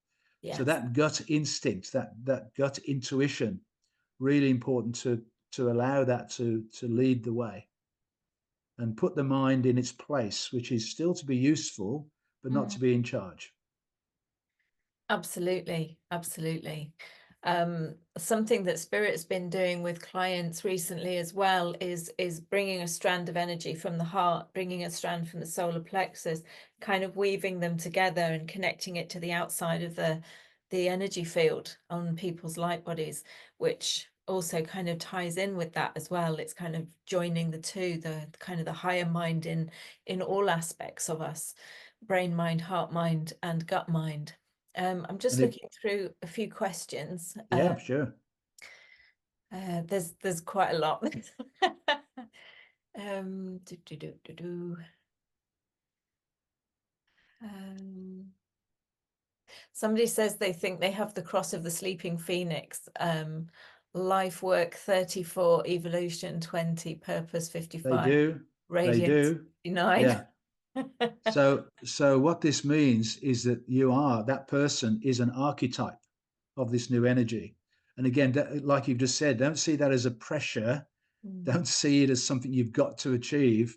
So Yes. that gut instinct, that gut intuition, really important to allow that to lead the way and put the mind in its place, which is still to be useful, but not to be in charge. Absolutely, absolutely. Something that Spirit's been doing with clients recently as well is bringing a strand of energy from the heart, bringing a strand from the solar plexus, kind of weaving them together and connecting it to the outside of the energy field on people's light bodies, which also kind of ties in with that as well. It's kind of joining the two, the kind of the higher mind in all aspects of us, brain mind, heart mind, and gut mind. I'm just And it, looking through a few questions. yeah, sure. There's quite a lot. Do, do, do, do, do. Um, Somebody says they think they have the cross of the sleeping phoenix. Life work 34, evolution 20, purpose They 55, do. They radiance do. 59. Yeah. So what this means is that that person is an archetype of this new energy. And again, like you've just said, don't see that as a pressure. Don't see it as something you've got to achieve.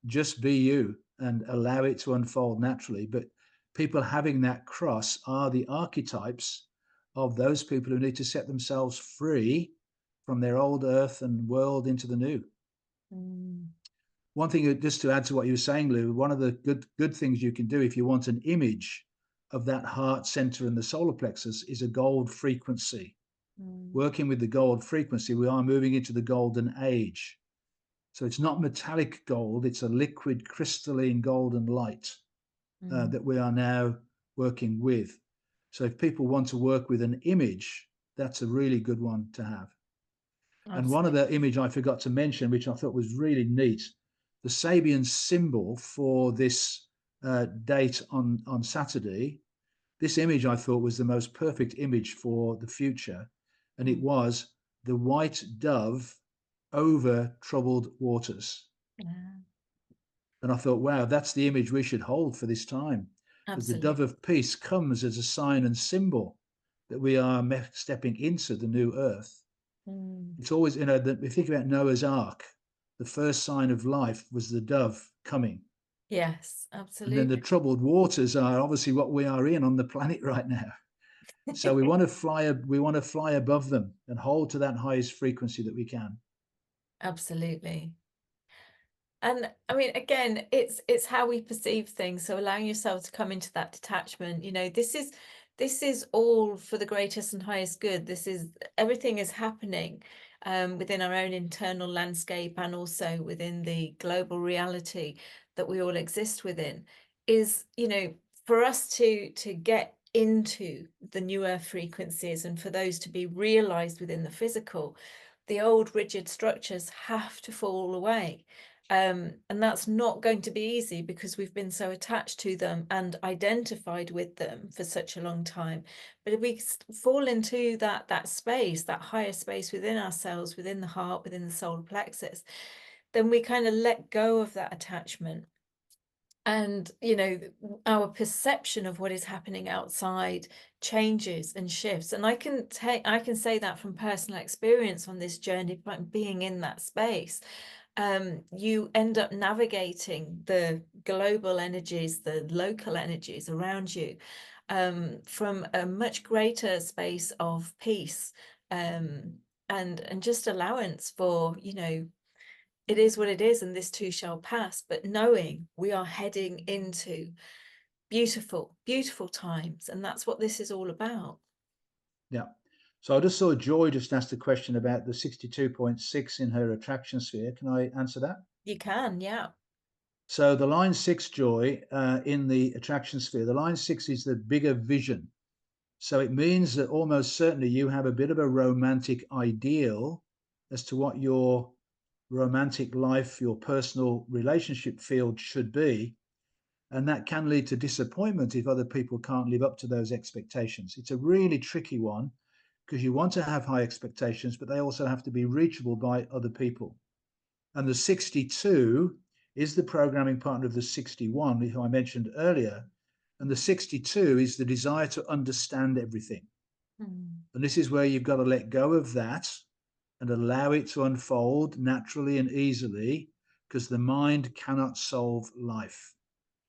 Just be you and allow it to unfold naturally. But people having that cross are the archetypes of those people who need to set themselves free from their old earth and world into the new. Mm, One thing, just to add to what you were saying, Lou, one of the good things you can do if you want an image of that heart center in the solar plexus is a gold frequency. mm, Working with the gold frequency, we are moving into the golden age. So it's not metallic gold, it's a liquid crystalline golden light mm. that we are now working with. So if people want to work with an image, that's a really good one to have. And one of Absolutely. the image I forgot to mention, which I thought was really neat, the Sabian symbol for this date on Saturday, this image I thought was the most perfect image for the future. And it Mm. was the white dove over troubled waters. Yeah. And I thought, wow, that's the image we should hold for this time, because the dove Absolutely. of peace comes as a sign and symbol that we are stepping into the new earth. Mm. It's always, if you think about Noah's Ark, the first sign of life was the dove coming. Yes, And then the absolutely. troubled waters are obviously what we are in on the planet right now. So we want to fly above them and hold to that highest frequency that we can. Absolutely. And I mean, again, it's how we perceive things. So allowing yourself to come into that detachment, this is all for the greatest and highest good. This is everything is happening within our own internal landscape and also within the global reality that we all exist within. Is, for us to get into the newer frequencies and for those to be realized within the physical, the old rigid structures have to fall away. And that's not going to be easy because we've been so attached to them and identified with them for such a long time. But if we fall into that space, that higher space within ourselves, within the heart, within the solar plexus, then we kind of let go of that attachment. And our perception of what is happening outside changes and shifts. And I can say that from personal experience on this journey, like being in that space. You end up navigating the global energies, the local energies around you, from a much greater space of peace, and just allowance for, it is what it is, and this too shall pass. But knowing we are heading into beautiful, beautiful times, and that's what this is all about. Yeah. So I just saw Joy just asked a question about the 62.6 in her attraction sphere. Can I answer that? You can, yeah. So the line 6, Joy, in the attraction sphere, the line 6 is the bigger vision. So it means that almost certainly you have a bit of a romantic ideal as to what your romantic life, your personal relationship field should be. And that can lead to disappointment if other people can't live up to those expectations. It's a really tricky one because you want to have high expectations, but they also have to be reachable by other people. And the 62 is the programming partner of the 61, who I mentioned earlier. And the 62 is the desire to understand everything. Mm. And this is where you've got to let go of that and allow it to unfold naturally and easily, because the mind cannot solve life.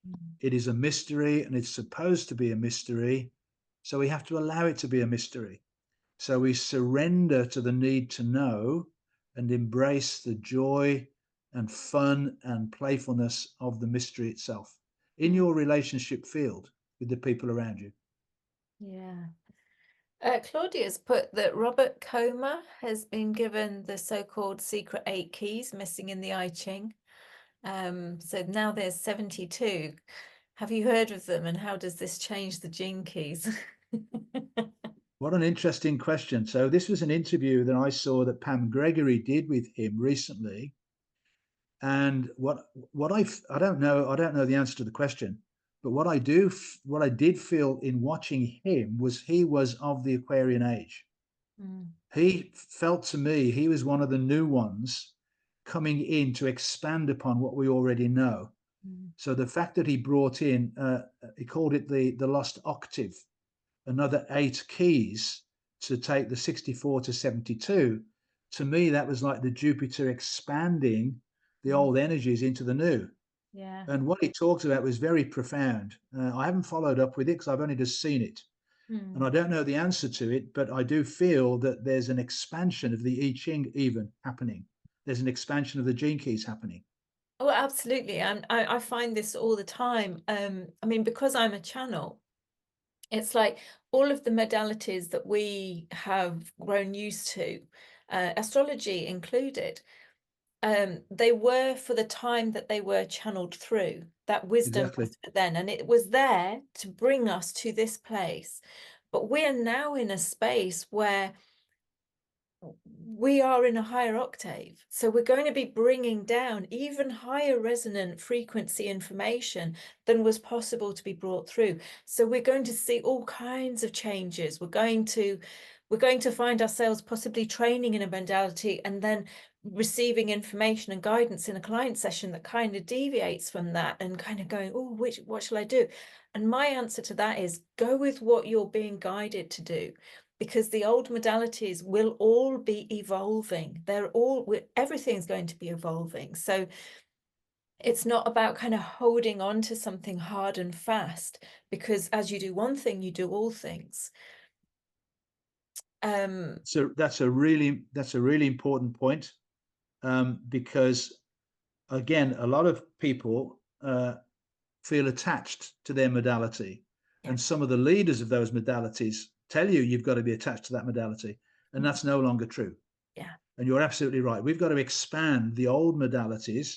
Mm. It is a mystery and it's supposed to be a mystery. So we have to allow it to be a mystery. So we surrender to the need to know and embrace the joy and fun and playfulness of the mystery itself in Mm. your relationship field with the people around you. Yeah. Claudia's put that Robert Comer has been given the so-called secret 8 keys missing in the I Ching. So now there's 72. Have you heard of them, and how does this change the gene keys? What an interesting question. So this was an interview that I saw that Pam Gregory did with him recently. And what I don't know the answer to the question, but what I did feel in watching him was he was of the Aquarian age. Mm. He felt to me he was one of the new ones coming in to expand upon what we already know. Mm. So the fact that he brought in, he called it the Lost Octave, another 8 keys to take the 64 to 72. To me, that was like the Jupiter expanding the Mm. old energies into the new. Yeah. And what he talked about was very profound. I haven't followed up with it because I've only just seen it. And Mm. I don't know the answer to it, but I do feel that there's an expansion of the I Ching even happening. There's an expansion of the gene keys happening. Oh, absolutely. And I find this all the time. I mean, because I'm a channel, it's like all of the modalities that we have grown used to, astrology included, they were for the time that they were channeled through. That wisdom Exactly. was for then, and it was there to bring us to this place. But we are now in a space where we are in a higher octave. So we're going to be bringing down even higher resonant frequency information than was possible to be brought through. So we're going to see all kinds of changes. We're going to find ourselves possibly training in a modality and then receiving information and guidance in a client session that kind of deviates from that and kind of going, oh, what shall I do? And my answer to that is go with what you're being guided to do, because the old modalities will all be evolving. Everything's going to be evolving. So it's not about kind of holding on to something hard and fast, because as you do one thing, you do all things. So that's a really important point, because again, a lot of people feel attached to their modality, Yeah. and some of the leaders of those modalities tell you you've got to be attached to that modality, and that's no longer true. Yeah. And you're absolutely right. We've got to expand the old modalities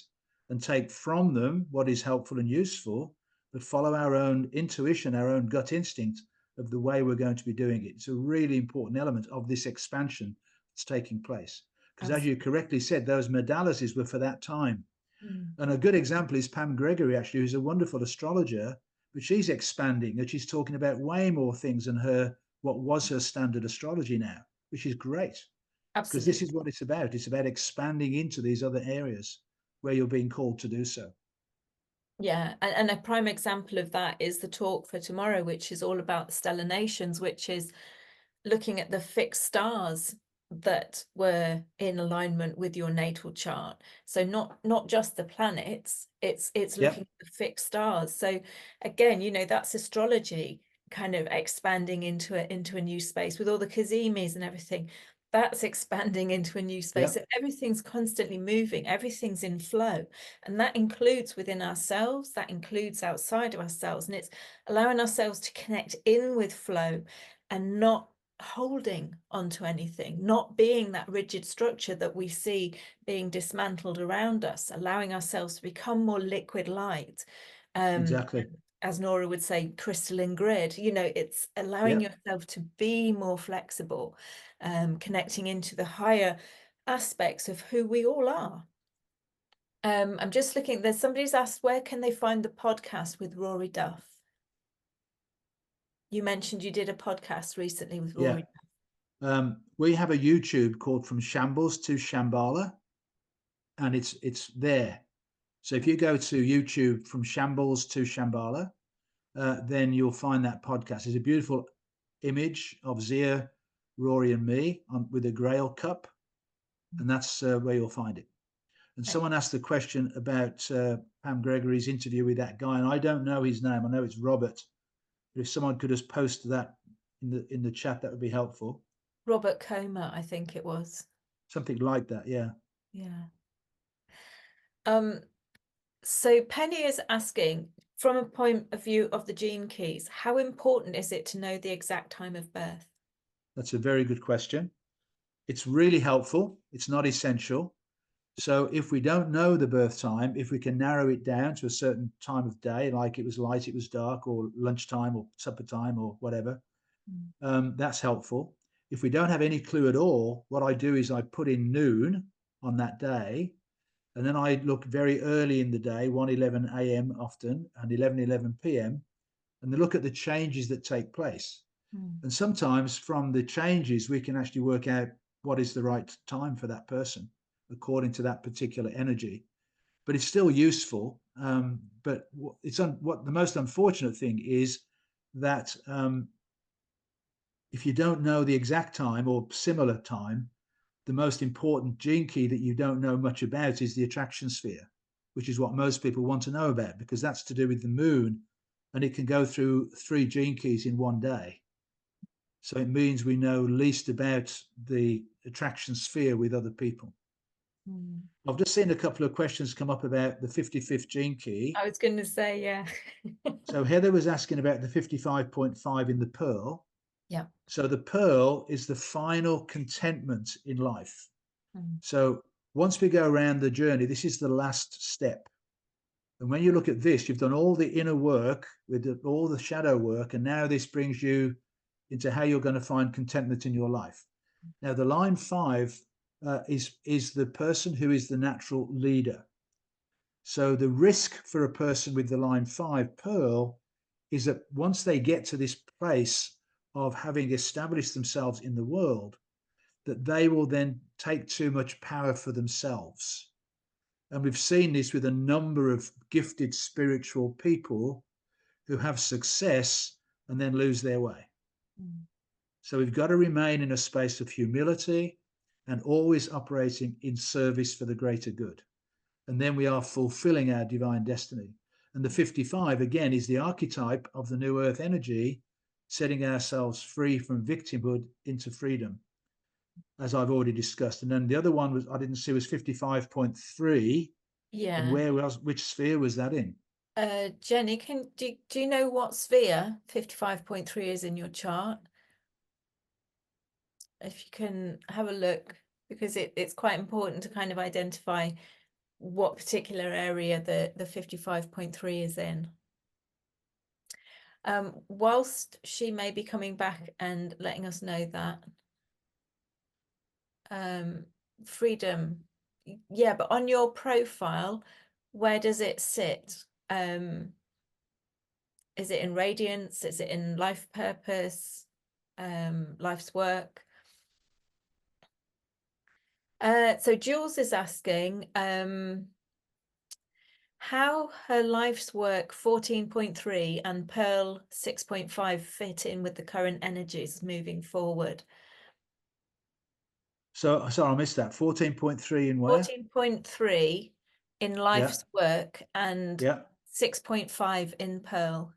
and take from them what is helpful and useful, but follow our own intuition, our own gut instinct of the way we're going to be doing it. It's a really important element of this expansion that's taking place. Because as you correctly said, those modalities were for that time. And a good example is Pam Gregory, actually, who's a wonderful astrologer, but she's expanding and she's talking about way more things than what was her standard astrology now, which is great. Because this Absolutely. is what it's about. It's about expanding into these other areas where you're being called to do so. Yeah, and a prime example of that is the talk for tomorrow, which is all about the stellar nations, which is looking at the fixed stars that were in alignment with your natal chart. So not just the planets, it's looking at the fixed stars. So again, you know, that's astrology kind of expanding into a new space with all the Kazimis and everything. That's expanding into a new space. So everything's constantly moving, everything's in flow. And that includes within ourselves, that includes outside of ourselves. And it's allowing ourselves to connect in with flow and not holding onto anything, not being that rigid structure that we see being dismantled around us, allowing ourselves to become more liquid light. Exactly. As Nora would say, crystalline grid. You know, it's allowing yourself to be more flexible, connecting into the higher aspects of who we all are. I'm just looking, there's somebody's asked, where can they find the podcast with Rory Duff? You mentioned you did a podcast recently with Rory Duff. We have a YouTube called From Shambles to Shambala, and it's there. So if you go to YouTube From Shambles to Shambala, then you'll find that podcast. There's a beautiful image of Zia, Rory, and me with a Grail cup, and that's where you'll find it. And someone asked the question about Pam Gregory's interview with that guy, and I don't know his name. I know it's Robert. But if someone could just post that in the chat, that would be helpful. Robert Comer, I think it was. Something like that, yeah. Yeah. So Penny is asking, from a point of view of the gene keys, how important is it to know the exact time of birth? That's a very good question. It's really helpful. It's not essential. So if we don't know the birth time, if we can narrow it down to a certain time of day, like it was light, it was dark, or lunchtime or supper time or whatever, that's helpful. If we don't have any clue at all, what I do is I put in noon on that day, and then I look very early in the day, 1:11 a.m. often, and 11:11 p.m., and then look at the changes that take place. And sometimes from the changes, we can actually work out what is the right time for that person according to that particular energy. But it's still useful. But what the most unfortunate thing is that if you don't know the exact time or similar time, the most important gene key that you don't know much about is the attraction sphere, which is what most people want to know about, because that's to do with the moon, and it can go through 3 gene keys in one day. So it means we know least about the attraction sphere with other people. I've just seen a couple of questions come up about the 55th gene key. I was going to say, yeah. So Heather was asking about the 55.5 in the pearl. Yeah. So the pearl is the final contentment in life. So once we go around the journey, this is the last step. And when you look at this, you've done all the inner work with all the shadow work, and now this brings you into how you're going to find contentment in your life. Now, the line 5 is the person who is the natural leader. So the risk for a person with the line 5 pearl is that once they get to this place of having established themselves in the world, that they will then take too much power for themselves. And we've seen this with a number of gifted spiritual people who have success and then lose their way. Mm. So we've got to remain in a space of humility and always operating in service for the greater good. And then we are fulfilling our divine destiny. And the 55, again, is the archetype of the new earth energy, setting ourselves free from victimhood into freedom, as I've already discussed. And then the other one was, I didn't see, was 55.3. And Yeah. which sphere was that in? Jenny, do you know what sphere 55.3 is in your chart? If you can have a look, because it's quite important to kind of identify what particular area the 55.3 is in. Whilst she may be coming back and letting us know that, freedom, yeah, but on your profile, where does it sit? Is it in radiance? Is it in life purpose, life's work? So Jules is asking how her life's work 14.3 and Pearl 6.5 fit in with the current energies moving forward. So sorry, I missed that. 14.3 in where? 14.3 in life's work and Yeah. 6.5 in Pearl.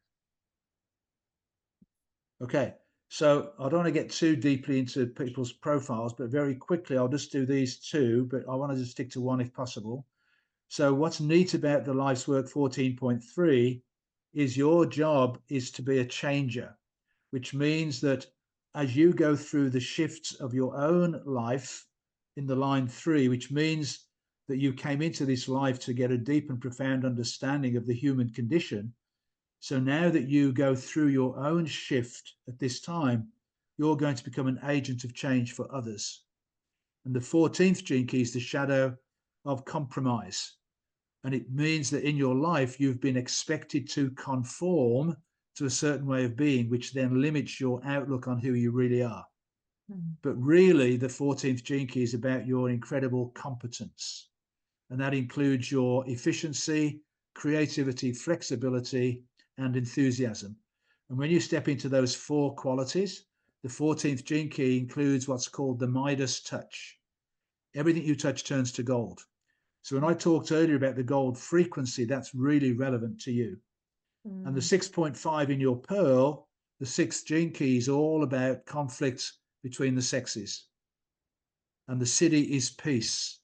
Okay. So I don't want to get too deeply into people's profiles, but very quickly, I'll just do these two, but I want to just stick to one if possible. So what's neat about the life's work 14.3 is your job is to be a changer, which means that as you go through the shifts of your own life in the line 3, which means that you came into this life to get a deep and profound understanding of the human condition. So now that you go through your own shift at this time, you're going to become an agent of change for others. And the 14th gene key is the shadow of compromise. And it means that in your life, you've been expected to conform to a certain way of being, which then limits your outlook on who you really are. But really, the 14th gene key is about your incredible competence. And that includes your efficiency, creativity, flexibility, and enthusiasm. And when you step into those 4 qualities, the 14th gene key includes what's called the Midas touch. Everything you touch turns to gold. So when I talked earlier about the gold frequency, that's really relevant to you. And the 6.5 in your Pearl, the 6th gene key, is all about conflict between the sexes. And the city is peace.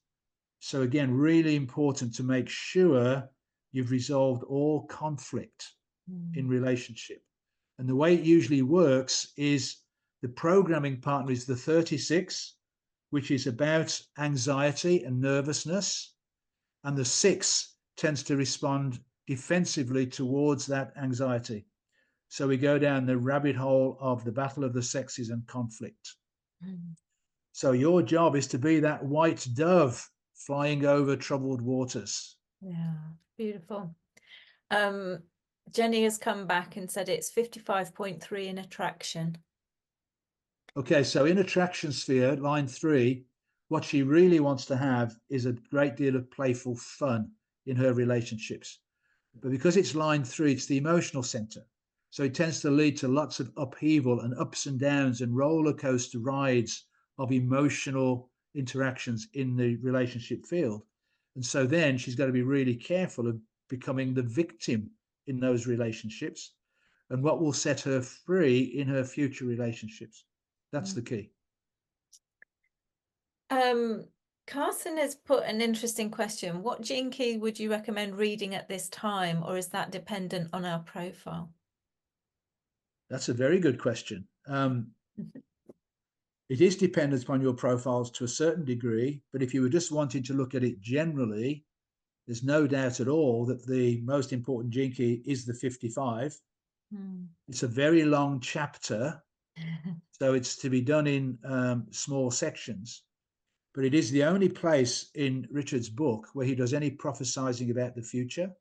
So again, really important to make sure you've resolved all conflict in relationship. And the way it usually works is the programming partner is the 36, which is about anxiety and nervousness. And the 6 tends to respond defensively towards that anxiety. So we go down the rabbit hole of the battle of the sexes and conflict. So your job is to be that white dove flying over troubled waters. Yeah, beautiful. Jenny has come back and said it's 55.3 in attraction. Okay, so in attraction sphere, line 3, what she really wants to have is a great deal of playful fun in her relationships. But because it's line 3, it's the emotional center. So it tends to lead to lots of upheaval and ups and downs and roller coaster rides of emotional interactions in the relationship field. And so then she's got to be really careful of becoming the victim in those relationships and what will set her free in her future relationships. That's the key. Carson has put an interesting question. What gene key would you recommend reading at this time, or is that dependent on our profile? That's a very good question. It is dependent upon your profiles to a certain degree, but if you were just wanting to look at it generally, there's no doubt at all that the most important gene key is the 55. It's a very long chapter, so it's to be done in small sections. But it is the only place in Richard's book where he does any prophesizing about the future.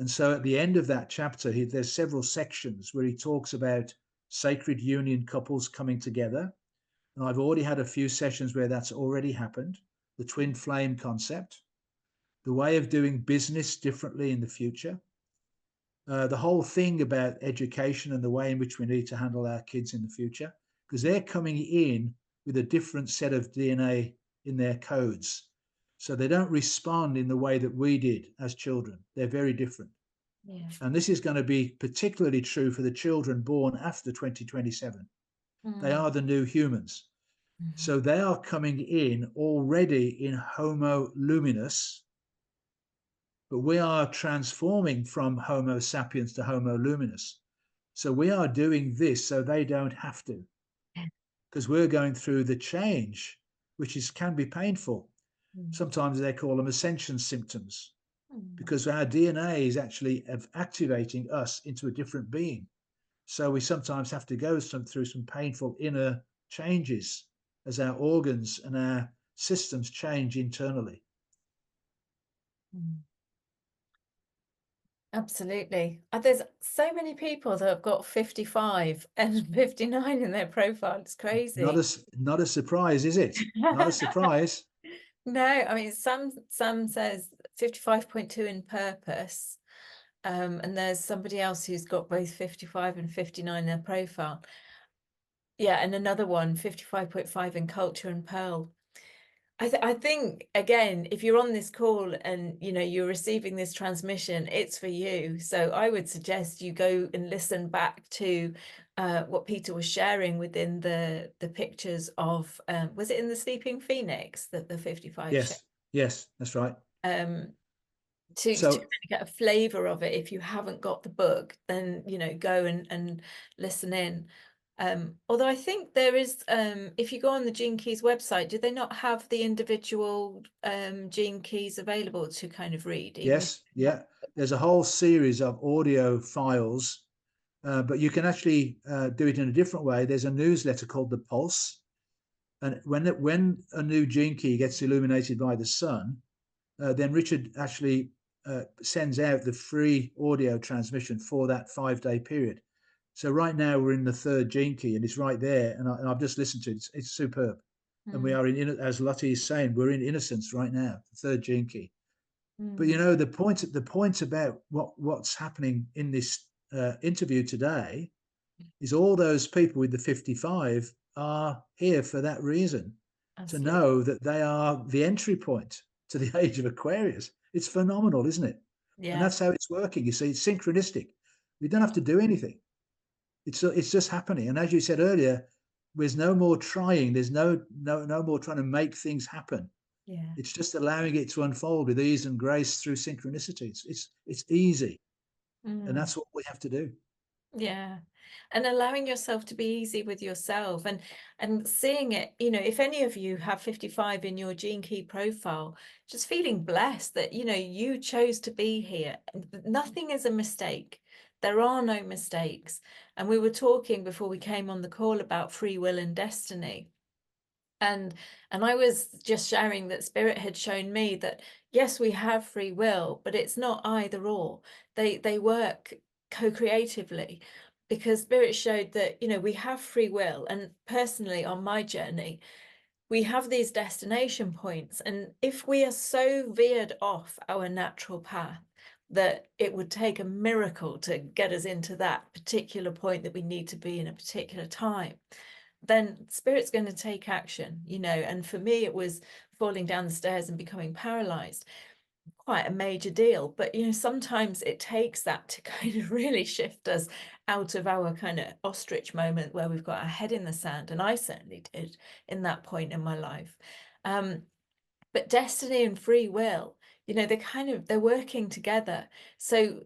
And so at the end of that chapter, there's several sections where he talks about sacred union couples coming together. And I've already had a few sessions where that's already happened. The twin flame concept, the way of doing business differently in the future, the whole thing about education and the way in which we need to handle our kids in the future, because they're coming in with a different set of DNA in their codes. So they don't respond in the way that we did as children. They're very different. Yeah. And this is going to be particularly true for the children born after 2027. They are the new humans. So they are coming in already in Homo luminous, but we are transforming from Homo sapiens to Homo luminous. So we are doing this so they don't have to, because we're going through the change, which can be painful. Sometimes they call them ascension symptoms, because our DNA is actually activating us into a different being. So we sometimes have to go through some painful inner changes as our organs and our systems change internally. Absolutely. There's so many people that have got 55 and 59 in their profile. It's crazy. Not a surprise, is it? Not a surprise. No, I mean, some says 55.2 in purpose. And there's somebody else who's got both 55 and 59 in their profile. Yeah, and another one, 55.5 in culture and pearl. I think, again, if you're on this call and you're receiving this transmission, it's for you. So I would suggest you go and listen back to what Peter was sharing within the pictures of was it in the Sleeping Phoenix that the 55 Yes, yes, that's right. To So really get a flavor of it. If you haven't got the book, then go and listen in. Although I think there is, if you go on the Gene Keys website, do they not have the individual Gene Keys available to kind of read? yes, yeah, there's a whole series of audio files, but you can actually do it in a different way. There's a newsletter called The Pulse, and when a new gene key gets illuminated by the sun, then Richard actually sends out the free audio transmission for that 5-day period. So right now we're in the third gene key, and it's right there, and I've just listened to it. It's superb. And we are in, as Lottie is saying, we're in innocence right now, the third gene key. But the point about what's happening in this interview today is all those people with the 55 are here for that reason. Absolutely. To know that they are the entry point to the age of Aquarius. It's phenomenal, isn't it? Yeah. And that's how it's working. You see, it's synchronistic. We don't have to do anything. It's just happening. And as you said earlier, there's no more trying. There's no more trying to make things happen. Yeah. It's just allowing it to unfold with ease and grace through synchronicity. It's easy. And that's what we have to do. Yeah. And allowing yourself to be easy with yourself and seeing it, if any of you have 55 in your gene key profile, just feeling blessed that, you chose to be here. Nothing is a mistake. There are no mistakes. And we were talking before we came on the call about free will and destiny. And I was just sharing that Spirit had shown me that, yes, we have free will, but it's not either or. They work co-creatively, because Spirit showed that, we have free will. And personally, on my journey, we have these destination points. And if we are so veered off our natural path that it would take a miracle to get us into that particular point that we need to be in a particular time, then Spirit's going to take action, and for me, it was falling down the stairs and becoming paralyzed. Quite a major deal, but sometimes it takes that to kind of really shift us out of our kind of ostrich moment where we've got our head in the sand, and I certainly did in that point in my life. But destiny and free will, they're working together. So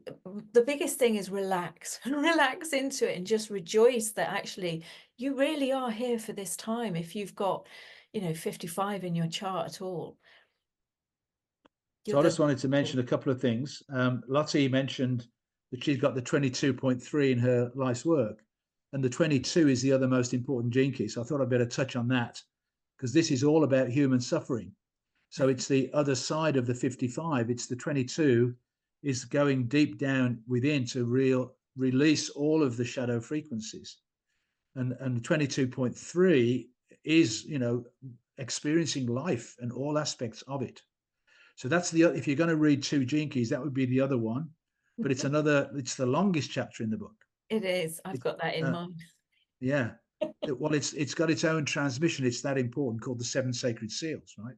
the biggest thing is relax into it and just rejoice that actually you really are here for this time. If you've got 55 in your chart at all. So I just wanted to mention a couple of things. Lottie mentioned that she's got the 22.3 in her life's work, and the 22 is the other most important gene key. So I thought I'd better touch on that, because this is all about human suffering. So it's the other side of the 55. It's the 22 is going deep down within to release all of the shadow frequencies. And the 22.3 is, experiencing life and all aspects of it. So that's if you're going to read two Gene Keys, that would be the other one. But it's the longest chapter in the book. It is. I've It, got that in uh, mind. yeah. Well, it's got its own transmission. It's that important, called the Seven Sacred Seals, right?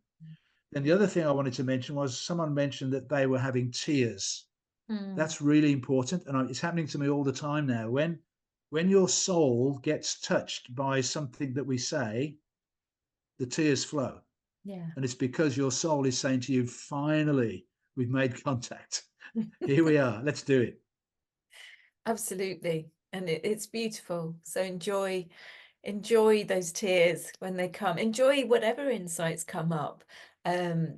Then the other thing I wanted to mention was someone mentioned that they were having tears. Mm, That's really important, and it's happening to me all the time now. When your soul gets touched by something that we say, the tears flow, yeah. and it's because your soul is saying to you, finally, we've made contact. Here we are, let's do it. Absolutely. And it's beautiful. So enjoy those tears when they come. Enjoy whatever insights come up.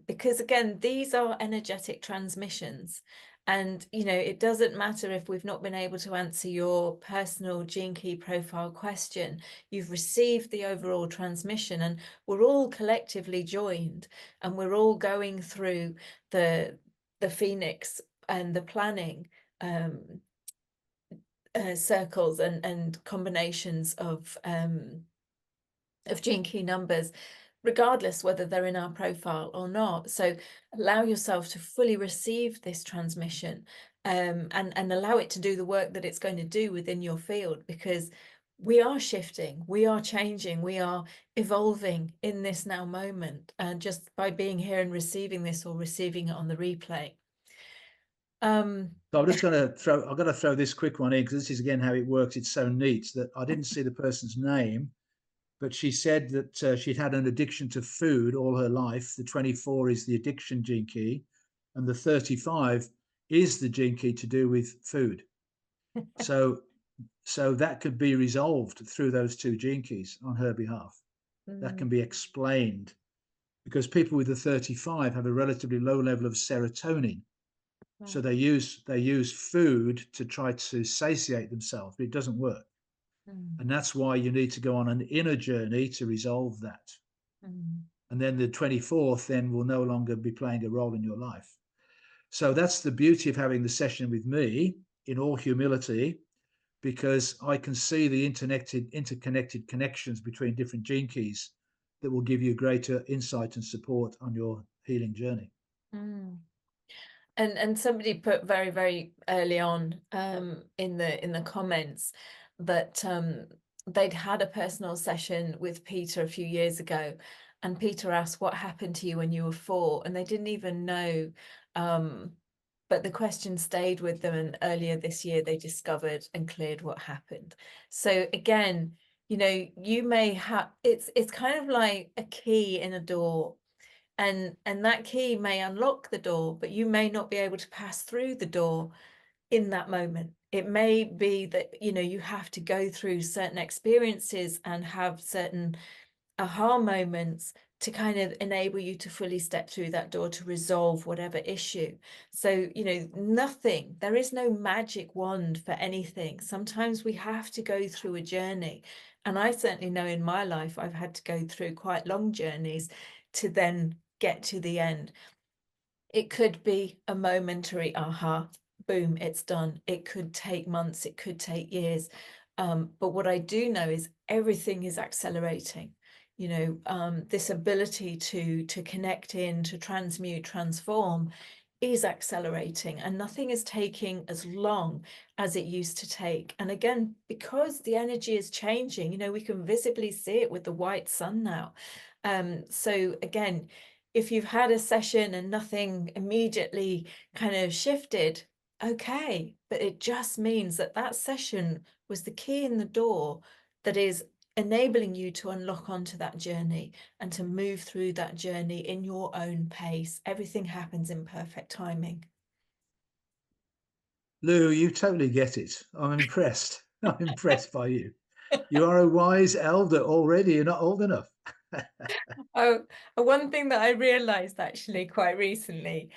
Because again, these are energetic transmissions. And it doesn't matter if we've not been able to answer your personal gene key profile question. You've received the overall transmission, and we're all collectively joined, and we're all going through the Phoenix and the planning circles and combinations of gene key numbers, regardless whether they're in our profile or not. So allow yourself to fully receive this transmission, and allow it to do the work that it's going to do within your field, because we are shifting, we are changing, we are evolving in this now moment, and just by being here and receiving this, or receiving it on the replay. So I'm just going to I've got to throw this quick one in, because this is again how it works. It's so neat that I didn't see the person's name, but she said that she'd had an addiction to food all her life. The 24 is the addiction gene key, and the 35 is the gene key to do with food. So that could be resolved through those two gene keys on her behalf. That can be explained, because people with the 35 have a relatively low level of serotonin. So they use food to try to satiate themselves, but it doesn't work. And that's why you need to go on an inner journey to resolve that. And then the 24th then will no longer be playing a role in your life. So that's the beauty of having the session with me, in all humility, because I can see the interconnected connections between different gene keys that will give you greater insight and support on your healing journey. And somebody put very, very early on in the comments that they'd had a personal session with Peter a few years ago, and Peter asked, what happened to you when you were 4? And they didn't even know, but the question stayed with them, and earlier this year they discovered and cleared what happened. So again, you may have, it's kind of like a key in a door, and that key may unlock the door, but you may not be able to pass through the door in that moment. It may be that you have to go through certain experiences and have certain aha moments to kind of enable you to fully step through that door to resolve whatever issue. So there is no magic wand for anything. Sometimes we have to go through a journey, and I certainly know in my life I've had to go through quite long journeys to then get to the end. It could be a momentary aha, boom, it's done. It could take months, it could take years. But what I do know is everything is accelerating. This ability to connect in, to transmute, transform is accelerating, and nothing is taking as long as it used to take. And again, because the energy is changing, we can visibly see it with the white sun now. So again, if you've had a session and nothing immediately kind of shifted, okay, but it just means that session was the key in the door that is enabling you to unlock onto that journey and to move through that journey in your own pace. Everything happens in perfect timing. Lou, you totally get it. I'm impressed. I'm impressed by you. You are a wise elder already. You're not old enough. Oh, one thing that I realized actually quite recently,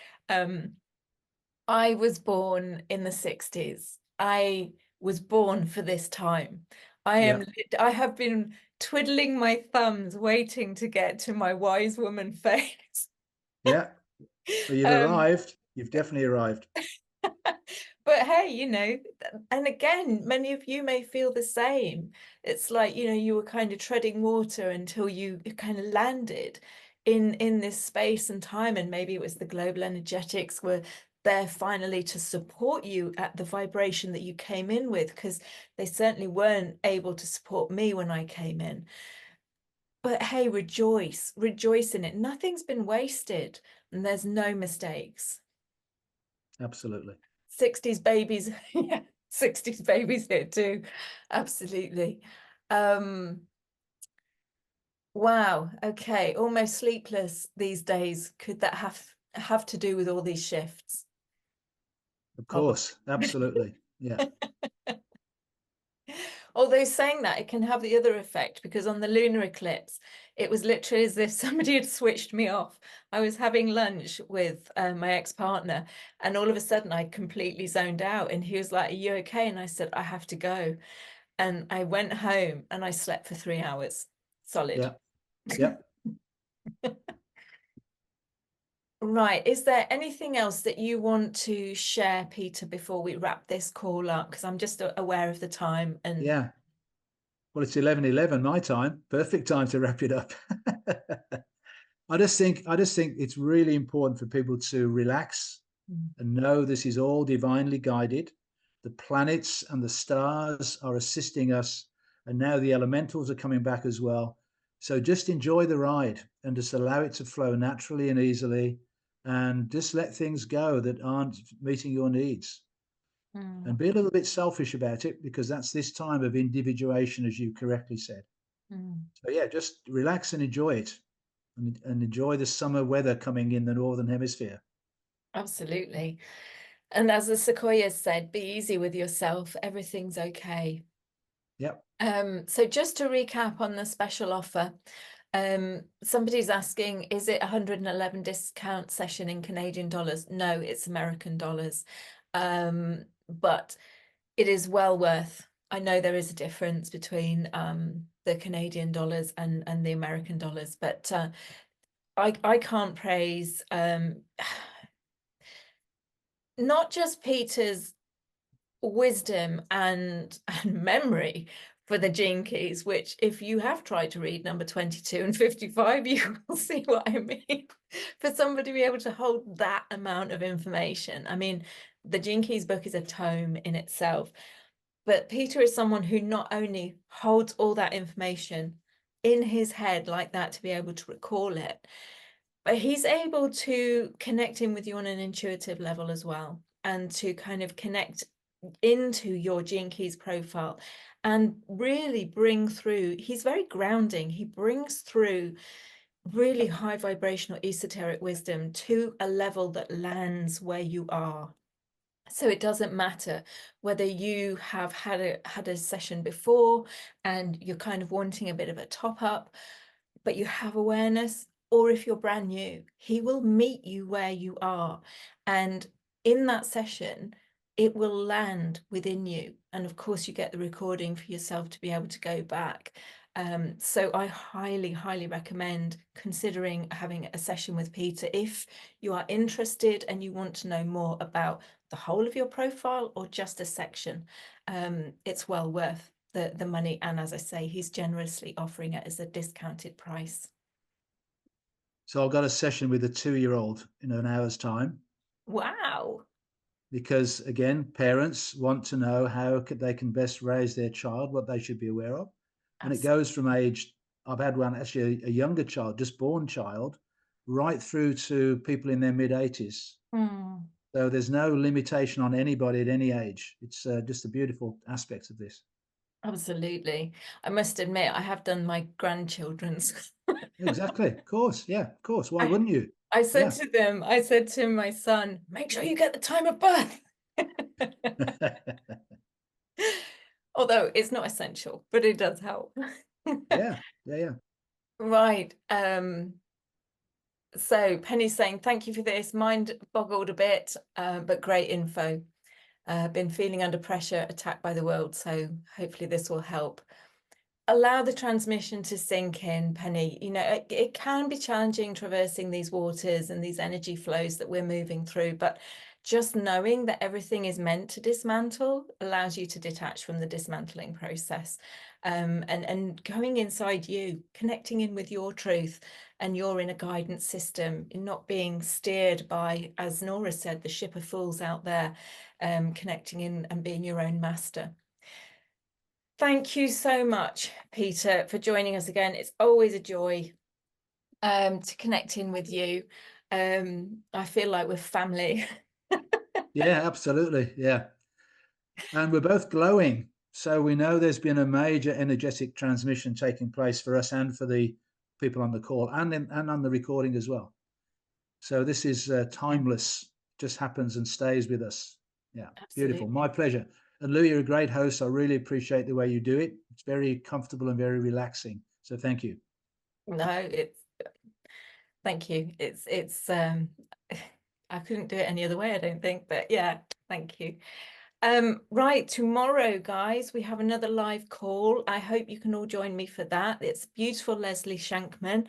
I was born in the 60s. I was born for this time. Yeah. I have been twiddling my thumbs waiting to get to my wise woman phase. Yeah. Well, you've Um, arrived. You've definitely arrived. But hey, you know, and again, many of you may feel the same. It's like, you know, you were kind of treading water until you kind of landed in this space and time, and maybe it was the global energetics were there finally to support you at the vibration that you came in with, because they certainly weren't able to support me when I came in. But hey, rejoice in it. Nothing's been wasted, and there's no mistakes. Absolutely. 60s babies, yeah, 60s babies here too. Absolutely. Um, wow, okay, almost sleepless these days. Could that have to do with all these shifts? Of Probably. course. Absolutely. Yeah. Although saying that, it can have the other effect, because on the lunar eclipse, it was literally as if somebody had switched me off. I was having lunch with my ex-partner, and all of a sudden I completely zoned out, and he was like, "Are you okay?" And I said, "I have to go." And I went home and I slept for 3 hours solid. Yeah. Yeah. Right. Is there anything else that you want to share, Peter, before we wrap this call up? Because I'm just aware of the time and Yeah. Well, it's 11:11 my time. Perfect time to wrap it up. I just think it's really important for people to relax and know this is all divinely guided. The planets and the stars are assisting us, and now the elementals are coming back as well. So just enjoy the ride and just allow it to flow naturally and easily, and just let things go that aren't meeting your needs. And Mm, be a little bit selfish about it, because that's this time of individuation, as you correctly said. mm, So yeah, just relax and enjoy it, and enjoy the summer weather coming in the northern hemisphere. absolutely. And as the Sequoia said, be easy with yourself. Everything's okay. Yep. So just to recap on the special offer, somebody's asking, is it 111 discount session in Canadian dollars? No, it's American dollars. But it is well worth. I know there is a difference between the Canadian dollars and the American dollars, but I can't praise not just Peter's wisdom and memory for the gene keys, which if you have tried to read number 22 and 55, you will see what I mean. For somebody to be able to hold that amount of information. I mean, the Gene Keys book is a tome in itself, but Peter is someone who not only holds all that information in his head like that to be able to recall it, but he's able to connect in with you on an intuitive level as well, and to kind of connect into your Gene Keys profile and really bring through, he's very grounding. He brings through really high vibrational esoteric wisdom to a level that lands where you are. So it doesn't matter whether you have had a session before and you're kind of wanting a bit of a top up, but you have awareness, or if you're brand new, he will meet you where you are. And in that session, it will land within you. And of course, you get the recording for yourself to be able to go back. So I highly, highly recommend considering having a session with Peter if you are interested and you want to know more about the whole of your profile or just a section. It's well worth the money. And as I say, he's generously offering it as a discounted price. So I've got a session with a 2-year-old in an hour's time, Wow. because again, parents want to know how they can best raise their child, what they should be aware of. And it goes from age, I've had one actually, a younger child, just born child, right through to people in their mid 80s. Mm, So there's no limitation on anybody at any age. It's just a beautiful aspect of this. absolutely. I must admit, I have done my grandchildren's. Exactly. Of course. Yeah. Of course. Why I, wouldn't you? I said Yeah. to them, I said to my son, make sure you get the time of birth. Although it's not essential, but it does help. Yeah. Yeah. Yeah. Right. So Penny's saying, thank you for this. Mind boggled a bit, but great info. Been feeling under pressure, attacked by the world. So hopefully this will help. Allow the transmission to sink in, Penny. You know, it can be challenging traversing these waters and these energy flows that we're moving through, but just knowing that everything is meant to dismantle allows you to detach from the dismantling process, and going inside you, connecting in with your truth and your inner guidance system, in not being steered by, as Nora said, the ship of fools out there, connecting in and being your own master. Thank you so much, Peter, for joining us again. It's always a joy to connect in with you. I feel like we're family. Yeah, absolutely. Yeah. And we're both glowing. So we know there's been a major energetic transmission taking place for us and for the people on the call and on the recording as well. So this is timeless, just happens and stays with us. Yeah, beautiful. Absolutely. My pleasure. And Lou, you're a great host. I really appreciate the way you do it. It's very comfortable and very relaxing. So thank you. No, thank you. It's I couldn't do it any other way, I don't think, but yeah, thank you. Right, tomorrow, guys, we have another live call. I hope you can all join me for that. It's beautiful Leslie Shankman,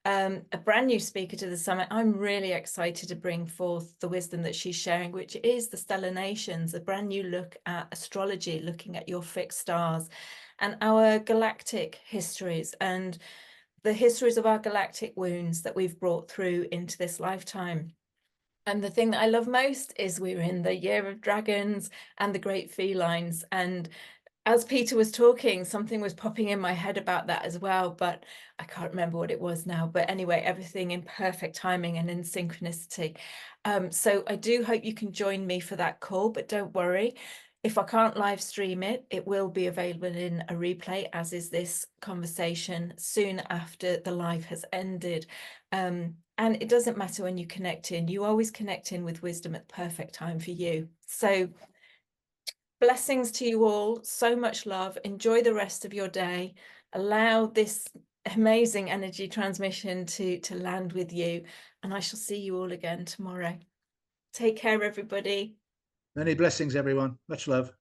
a brand new speaker to the summit. I'm really excited to bring forth the wisdom that she's sharing, which is the stellar nations, a brand new look at astrology, looking at your fixed stars and our galactic histories and the histories of our galactic wounds that we've brought through into this lifetime. And the thing that I love most is we're in the year of dragons and the great felines. And as Peter was talking, something was popping in my head about that as well, but I can't remember what it was now. But anyway, everything in perfect timing and in synchronicity. So I do hope you can join me for that call, but don't worry. If I can't live stream it, it will be available in a replay, as is this conversation, soon after the live has ended. And it doesn't matter when you connect in, you always connect in with wisdom at the perfect time for you. So blessings to you all, so much love. Enjoy the rest of your day. Allow this amazing energy transmission to land with you. And I shall see you all again tomorrow. Take care, everybody. Many blessings, everyone. Much love.